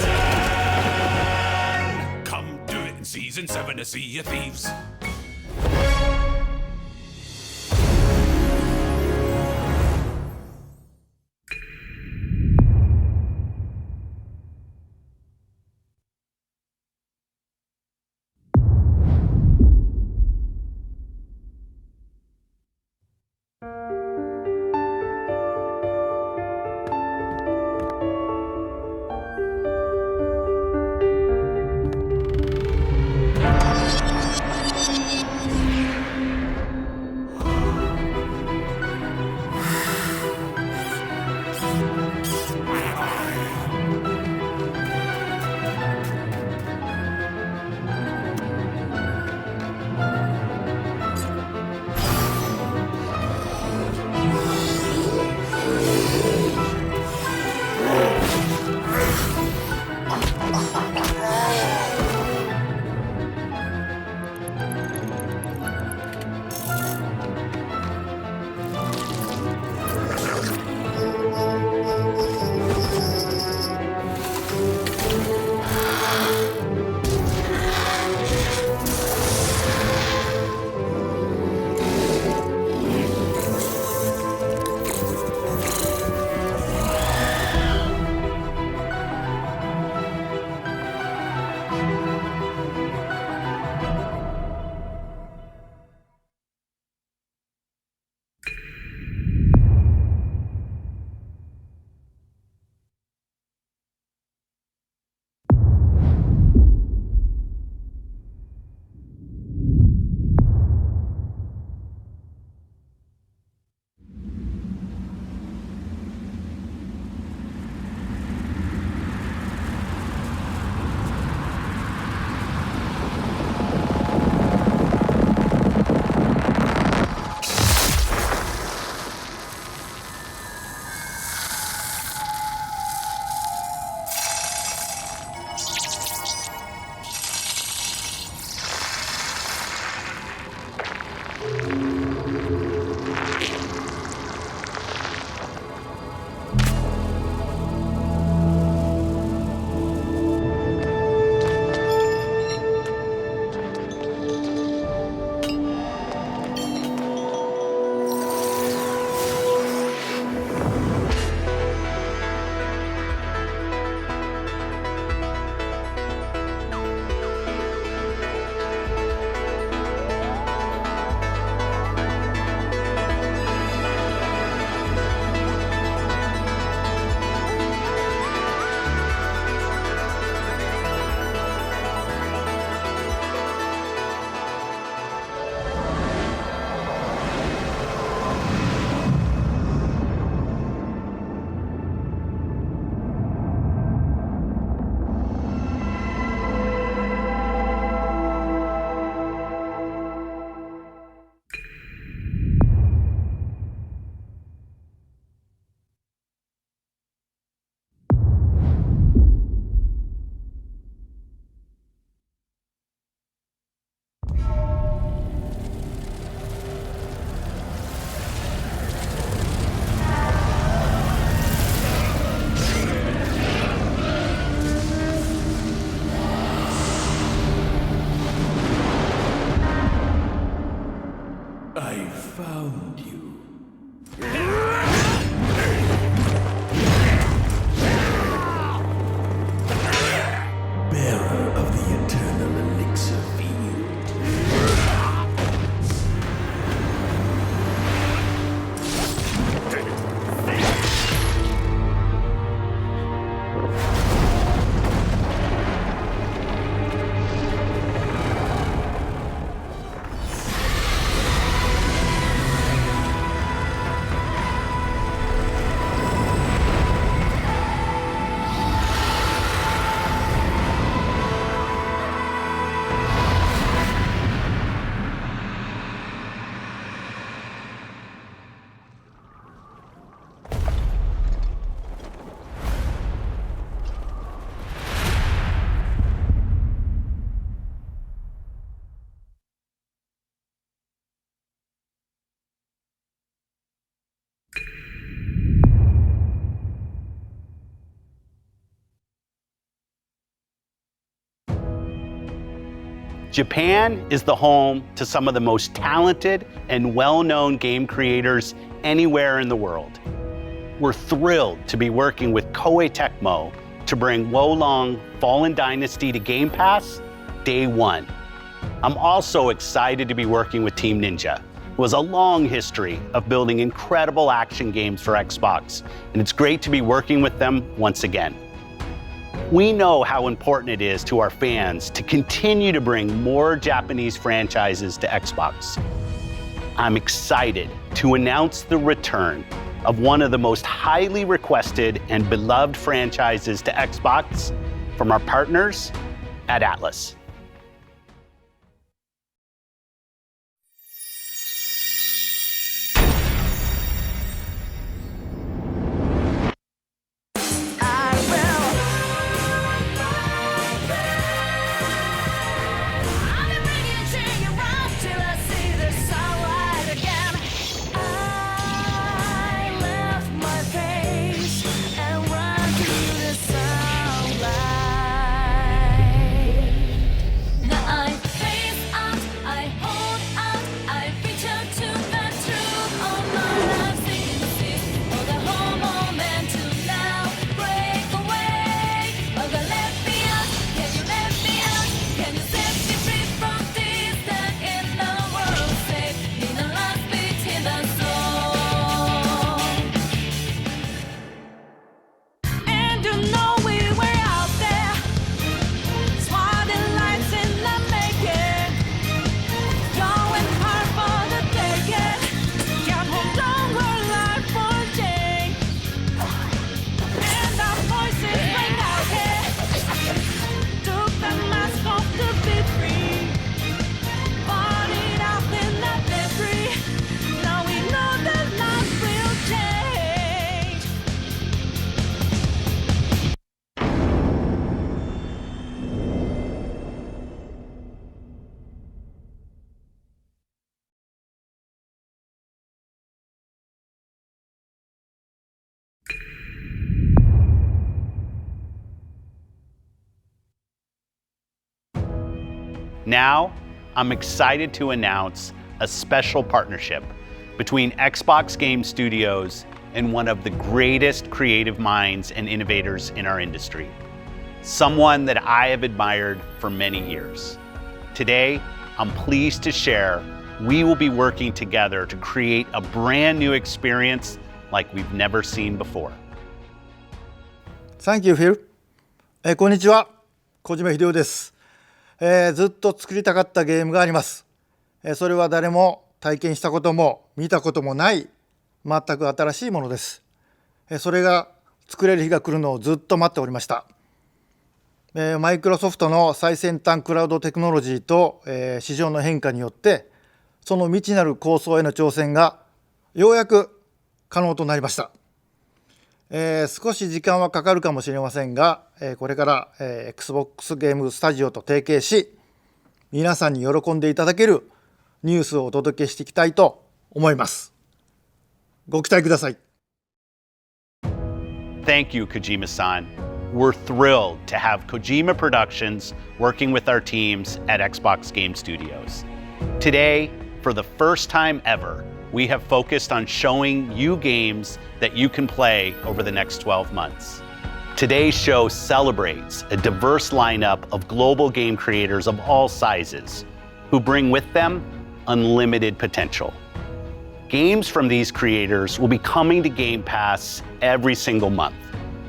captain, come do it in Season 7 of Sea of Thieves. I found you. Bearer of the eternal elixir field. Japan is the home to some of the most talented and well-known game creators anywhere in the world. We're thrilled to be working with Koei Tecmo to bring Wo Long Fallen Dynasty to Game Pass day one. I'm also excited to be working with Team Ninja, who has a long history of building incredible action games for Xbox, and it's great to be working with them once again. We know how important it is to our fans to continue to bring more Japanese franchises to Xbox. I'm excited to announce the return of one of the most highly requested and beloved franchises to Xbox from our partners at Atlus. Now, I'm excited to announce a special partnership between Xbox Game Studios and one of the greatest creative minds and innovators in our industry, someone that I have admired for many years. Today, I'm pleased to share we will be working together to create a brand new experience like we've never seen before. Thank you, Phil. こんにちは、小島秀夫です。ずっと作りたかったゲームがあります。それは誰も体験したことも見たこともない全く新しいものです。それが作れる日が来るのをずっと待っておりました。マイクロソフトの最先端クラウドテクノロジーと市場の変化によってその未知なる構想への挑戦がようやく可能となりました。少し時間はかかるかもしれませんが、これから、Xbox ゲームスタジオと提携し、皆さんに喜んでいただけるニュースをお届けしていきたいと思います。ご期待ください。Thank you, Kojima-san. We're thrilled to have Kojima Productions working with our teams at Xbox Game Studios. Today, for the first time ever, we have focused on showing you games that you can play over the next 12 months. Today's show celebrates a diverse lineup of global game creators of all sizes who bring with them unlimited potential. Games from these creators will be coming to Game Pass every single month,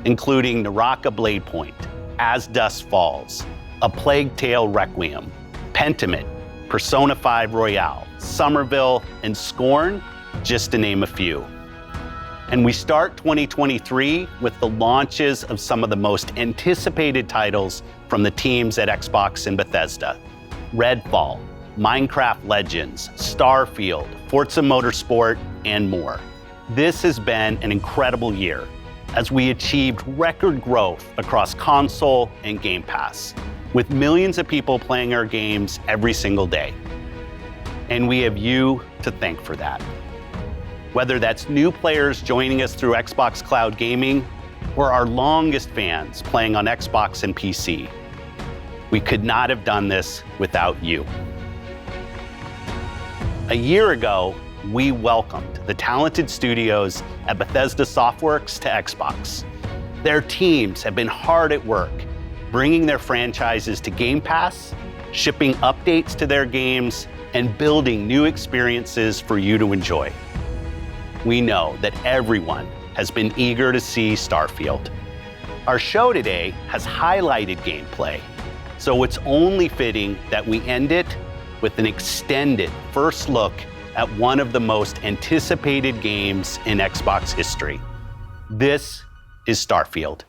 including Naraka Blade Point, As Dusk Falls, A Plague Tale Requiem, Pentiment, Persona 5 Royale, Somerville, and Scorn, just to name a few. And we start 2023 with the launches of some of the most anticipated titles from the teams at Xbox and Bethesda: Redfall, Minecraft Legends, Starfield, Forza Motorsport, and more. This has been an incredible year as we achieved record growth across console and Game Pass, with millions of people playing our games every single day. And we have you to thank for that. Whether that's new players joining us through Xbox Cloud Gaming or our longest fans playing on Xbox and PC, we could not have done this without you. A year ago, we welcomed the talented studios at Bethesda Softworks to Xbox. Their teams have been hard at work, bringing their franchises to Game Pass, shipping updates to their games, and building new experiences for you to enjoy. We know that everyone has been eager to see Starfield. Our show today has highlighted gameplay, so it's only fitting that we end it with an extended first look at one of the most anticipated games in Xbox history. This is Starfield.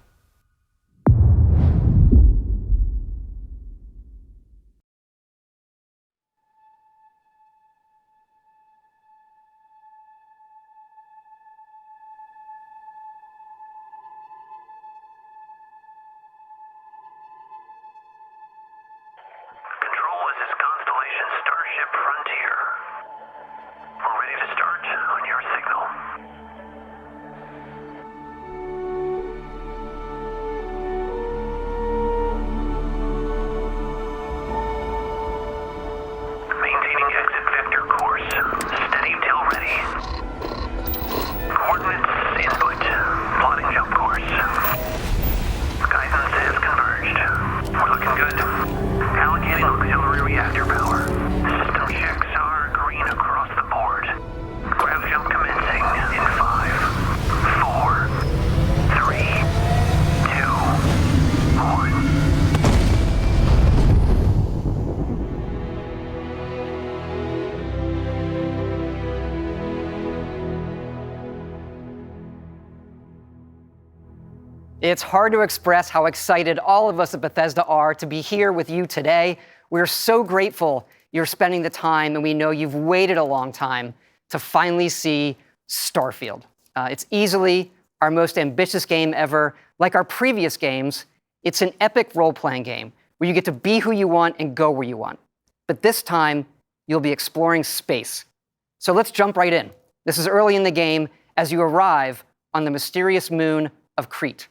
It's hard to express how excited all of us at Bethesda are to be here with you today. We're so grateful you're spending the time, and we know you've waited a long time to finally see Starfield. It's easily our most ambitious game ever. Like our previous games, it's an epic role-playing game where you get to be who you want and go where you want. But this time, you'll be exploring space. So let's jump right in. This is early in the game as you arrive on the mysterious moon of Crete.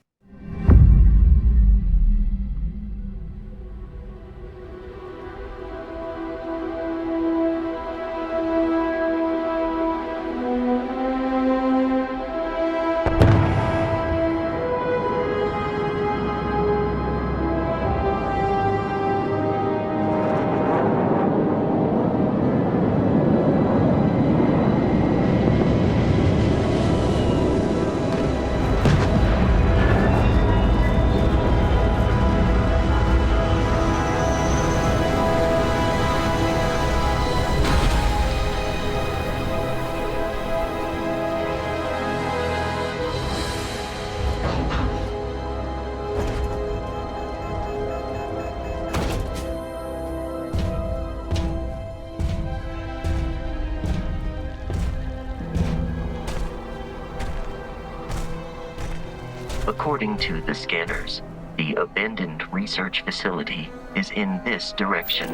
According to the scanners, the abandoned research facility is in this direction.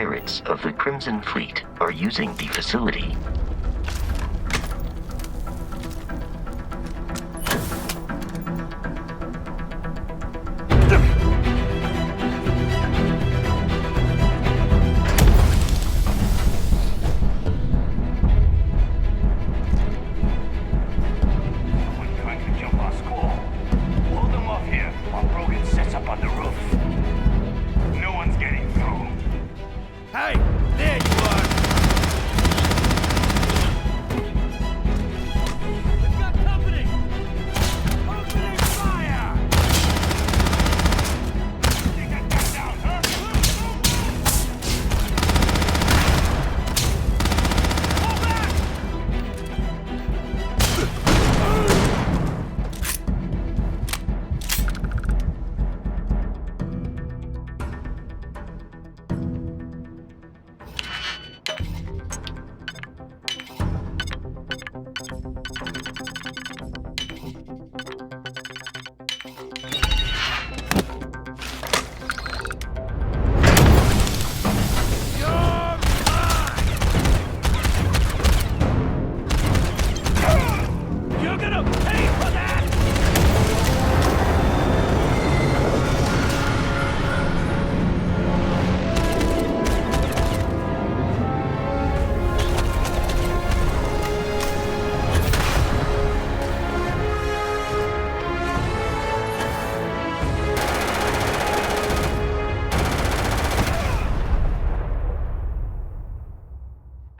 pirates of the Crimson Fleet are using the facility.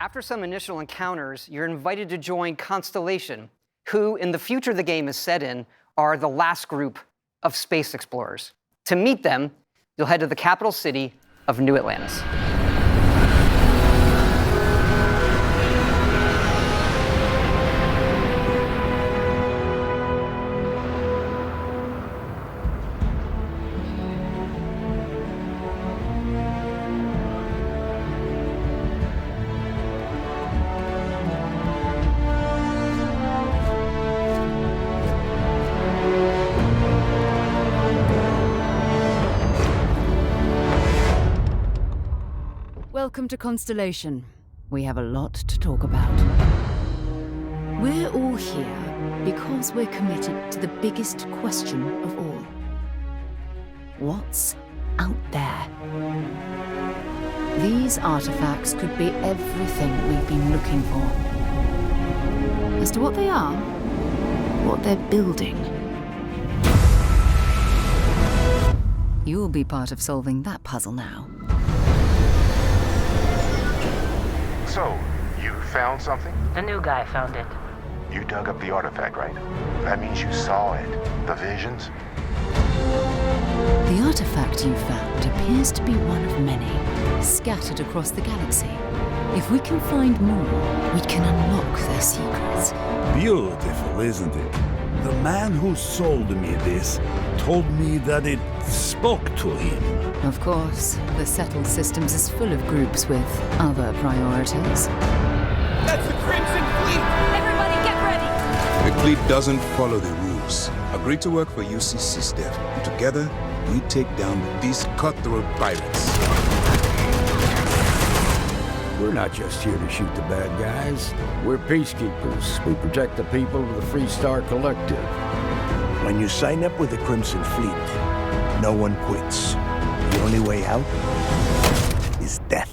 After some initial encounters, you're invited to join Constellation, who, in the future the game is set in, are the last group of space explorers. To meet them, you'll head to the capital city of New Atlantis. Welcome to Constellation. We have a lot to talk about. We're all here because we're committed to the biggest question of all. What's out there? These artifacts could be everything we've been looking for. As to what they are, what they're building, you'll be part of solving that puzzle now. So, you found something? The new guy found it. You dug up the artifact, right? That means you saw it. The visions? The artifact you found appears to be one of many, scattered across the galaxy. If we can find more, we can unlock their secrets. Beautiful, isn't it? The man who sold me this told me that it spoke to him. Of course, the Settled Systems is full of groups with other priorities. That's the Crimson Fleet! Everybody get ready! The fleet doesn't follow the rules. Agree to work for UCC Steph. And together, we take down these cutthroat pirates. We're not just here to shoot the bad guys. We're peacekeepers. We protect the people of the Freestar Collective. When you sign up with the Crimson Fleet, no one quits. The only way out is death.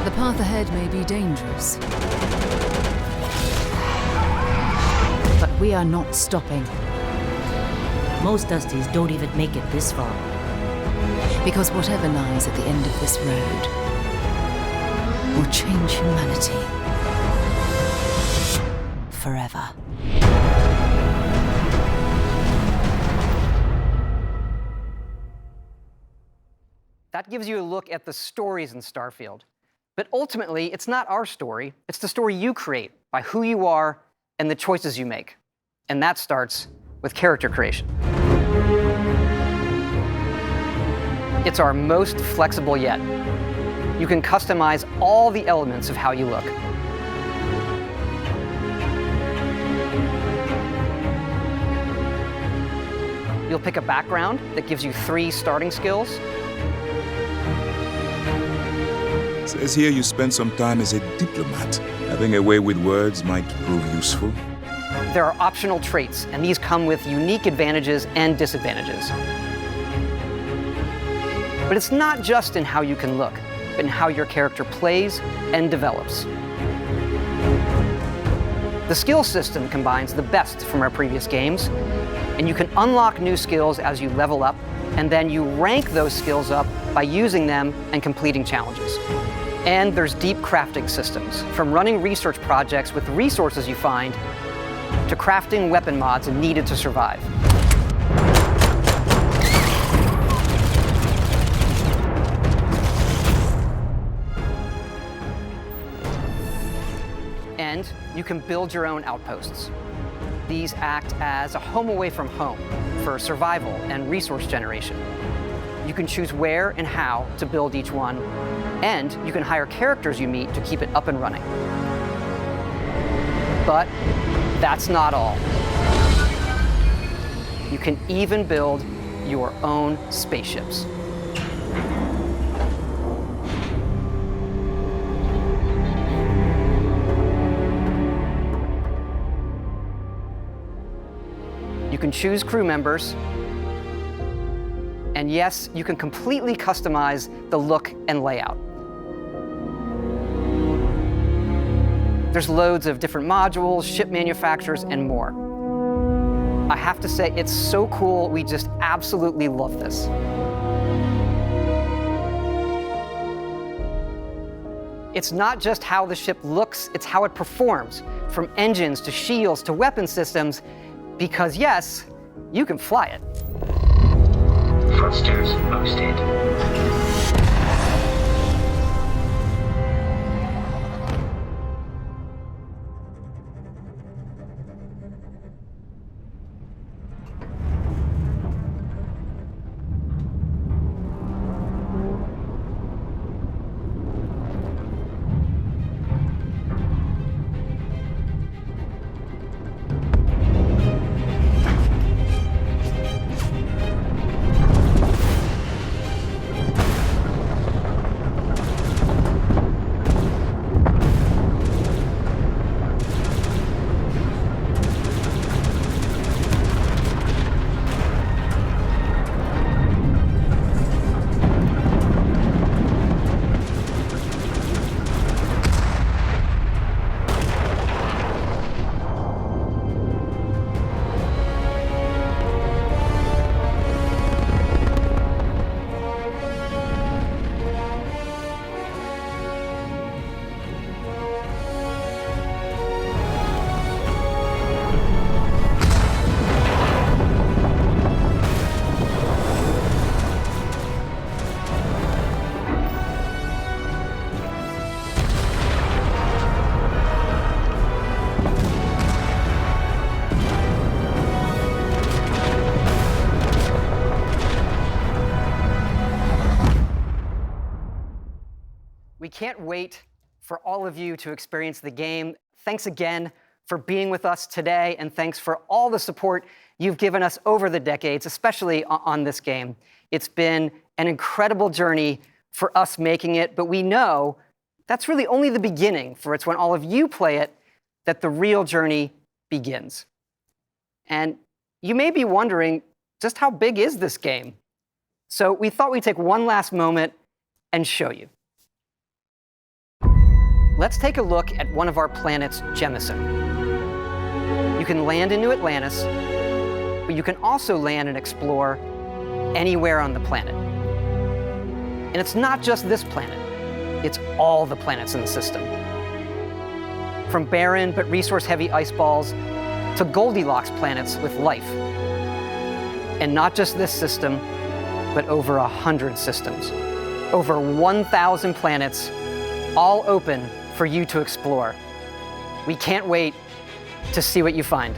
The path ahead may be dangerous, but we are not stopping. Most Dusties don't even make it this far. Because whatever lies at the end of this road will change humanity forever. That gives you a look at the stories in Starfield. But ultimately, it's not our story, it's the story you create by who you are and the choices you make. And that starts with character creation. It's our most flexible yet. You can customize all the elements of how you look. You'll pick a background that gives you 3 starting skills. Says here you spent some time as a diplomat. Having a way with words might prove useful. There are optional traits, and these come with unique advantages and disadvantages. But it's not just in how you can look, but in how your character plays and develops. The skill system combines the best from our previous games, and you can unlock new skills as you level up, and then you rank those skills up by using them and completing challenges. And there's deep crafting systems, from running research projects with the resources you find to crafting weapon mods needed to survive. And you can build your own outposts. These act as a home away from home for survival and resource generation. You can choose where and how to build each one, and you can hire characters you meet to keep it up and running. But that's not all. You can even build your own spaceships. You can choose crew members, and yes, you can completely customize the look and layout. There's loads of different modules, ship manufacturers, and more. I have to say, it's so cool. We just absolutely love this. It's not just how the ship looks, it's how it performs, from engines to shields to weapon systems, because yes, you can fly it. Thrusters boosted. We can't wait for all of you to experience the game. Thanks again for being with us today, and thanks for all the support you've given us over the decades, especially on this game. It's been an incredible journey for us making it, but we know that's really only the beginning, for it's when all of you play it that the real journey begins. And you may be wondering, just how big is this game? So we thought we'd take one last moment and show you. Let's take a look at one of our planets, Jemison. You can land into Atlantis, but you can also land and explore anywhere on the planet. And it's not just this planet, it's all the planets in the system. From barren but resource-heavy ice balls to Goldilocks planets with life. And not just this system, but over 100 systems. Over 1,000 planets, all open for you to explore. We can't wait to see what you find.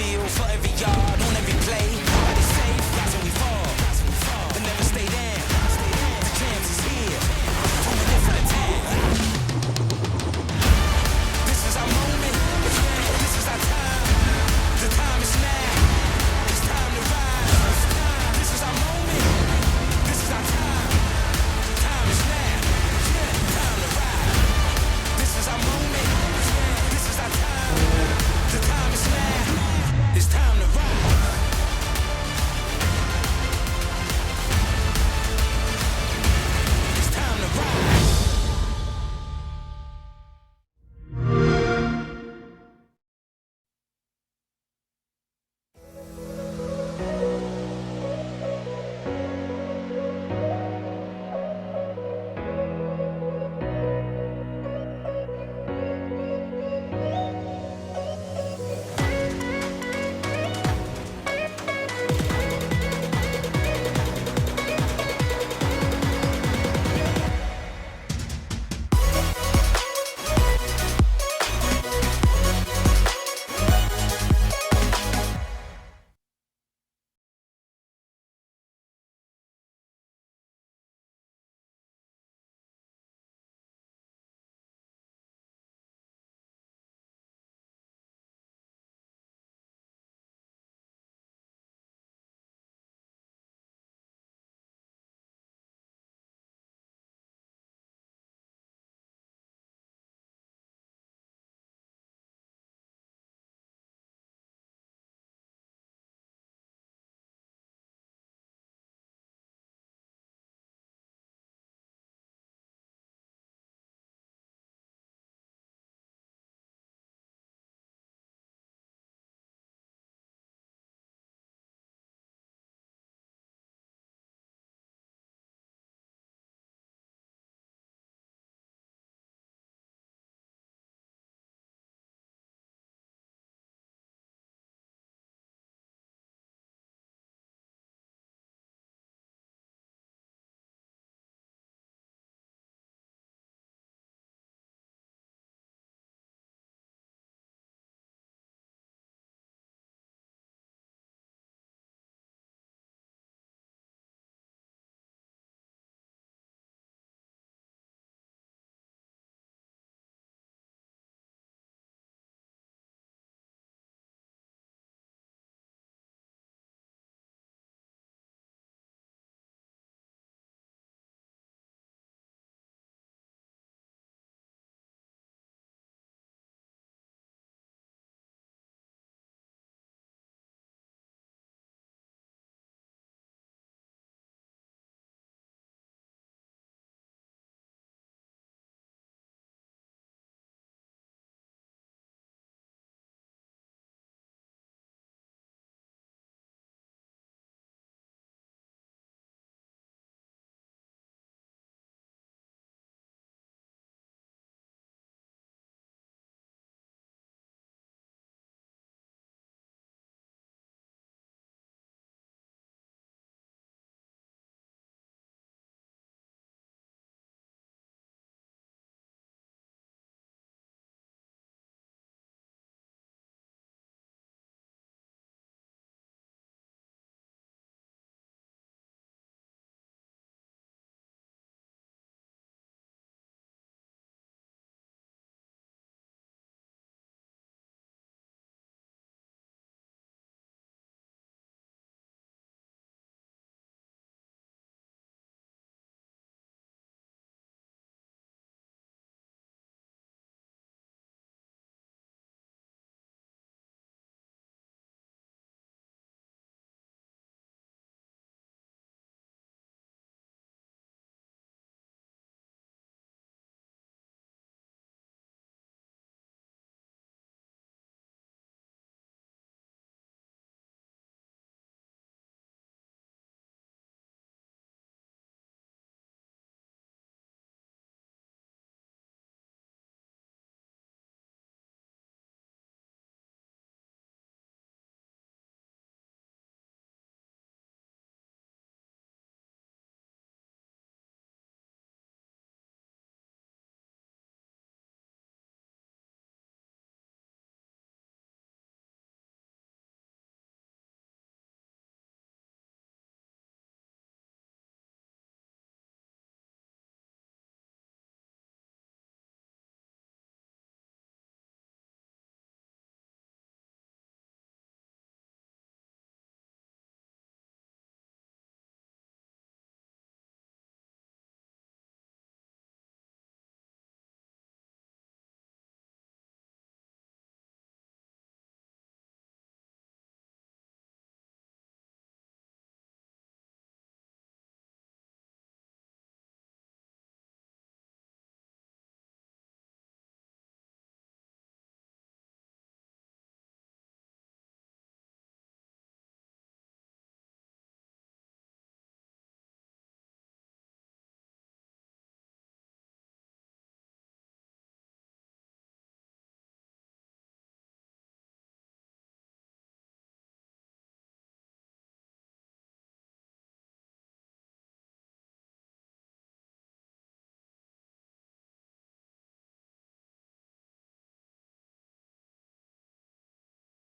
field, for every yard, on every play.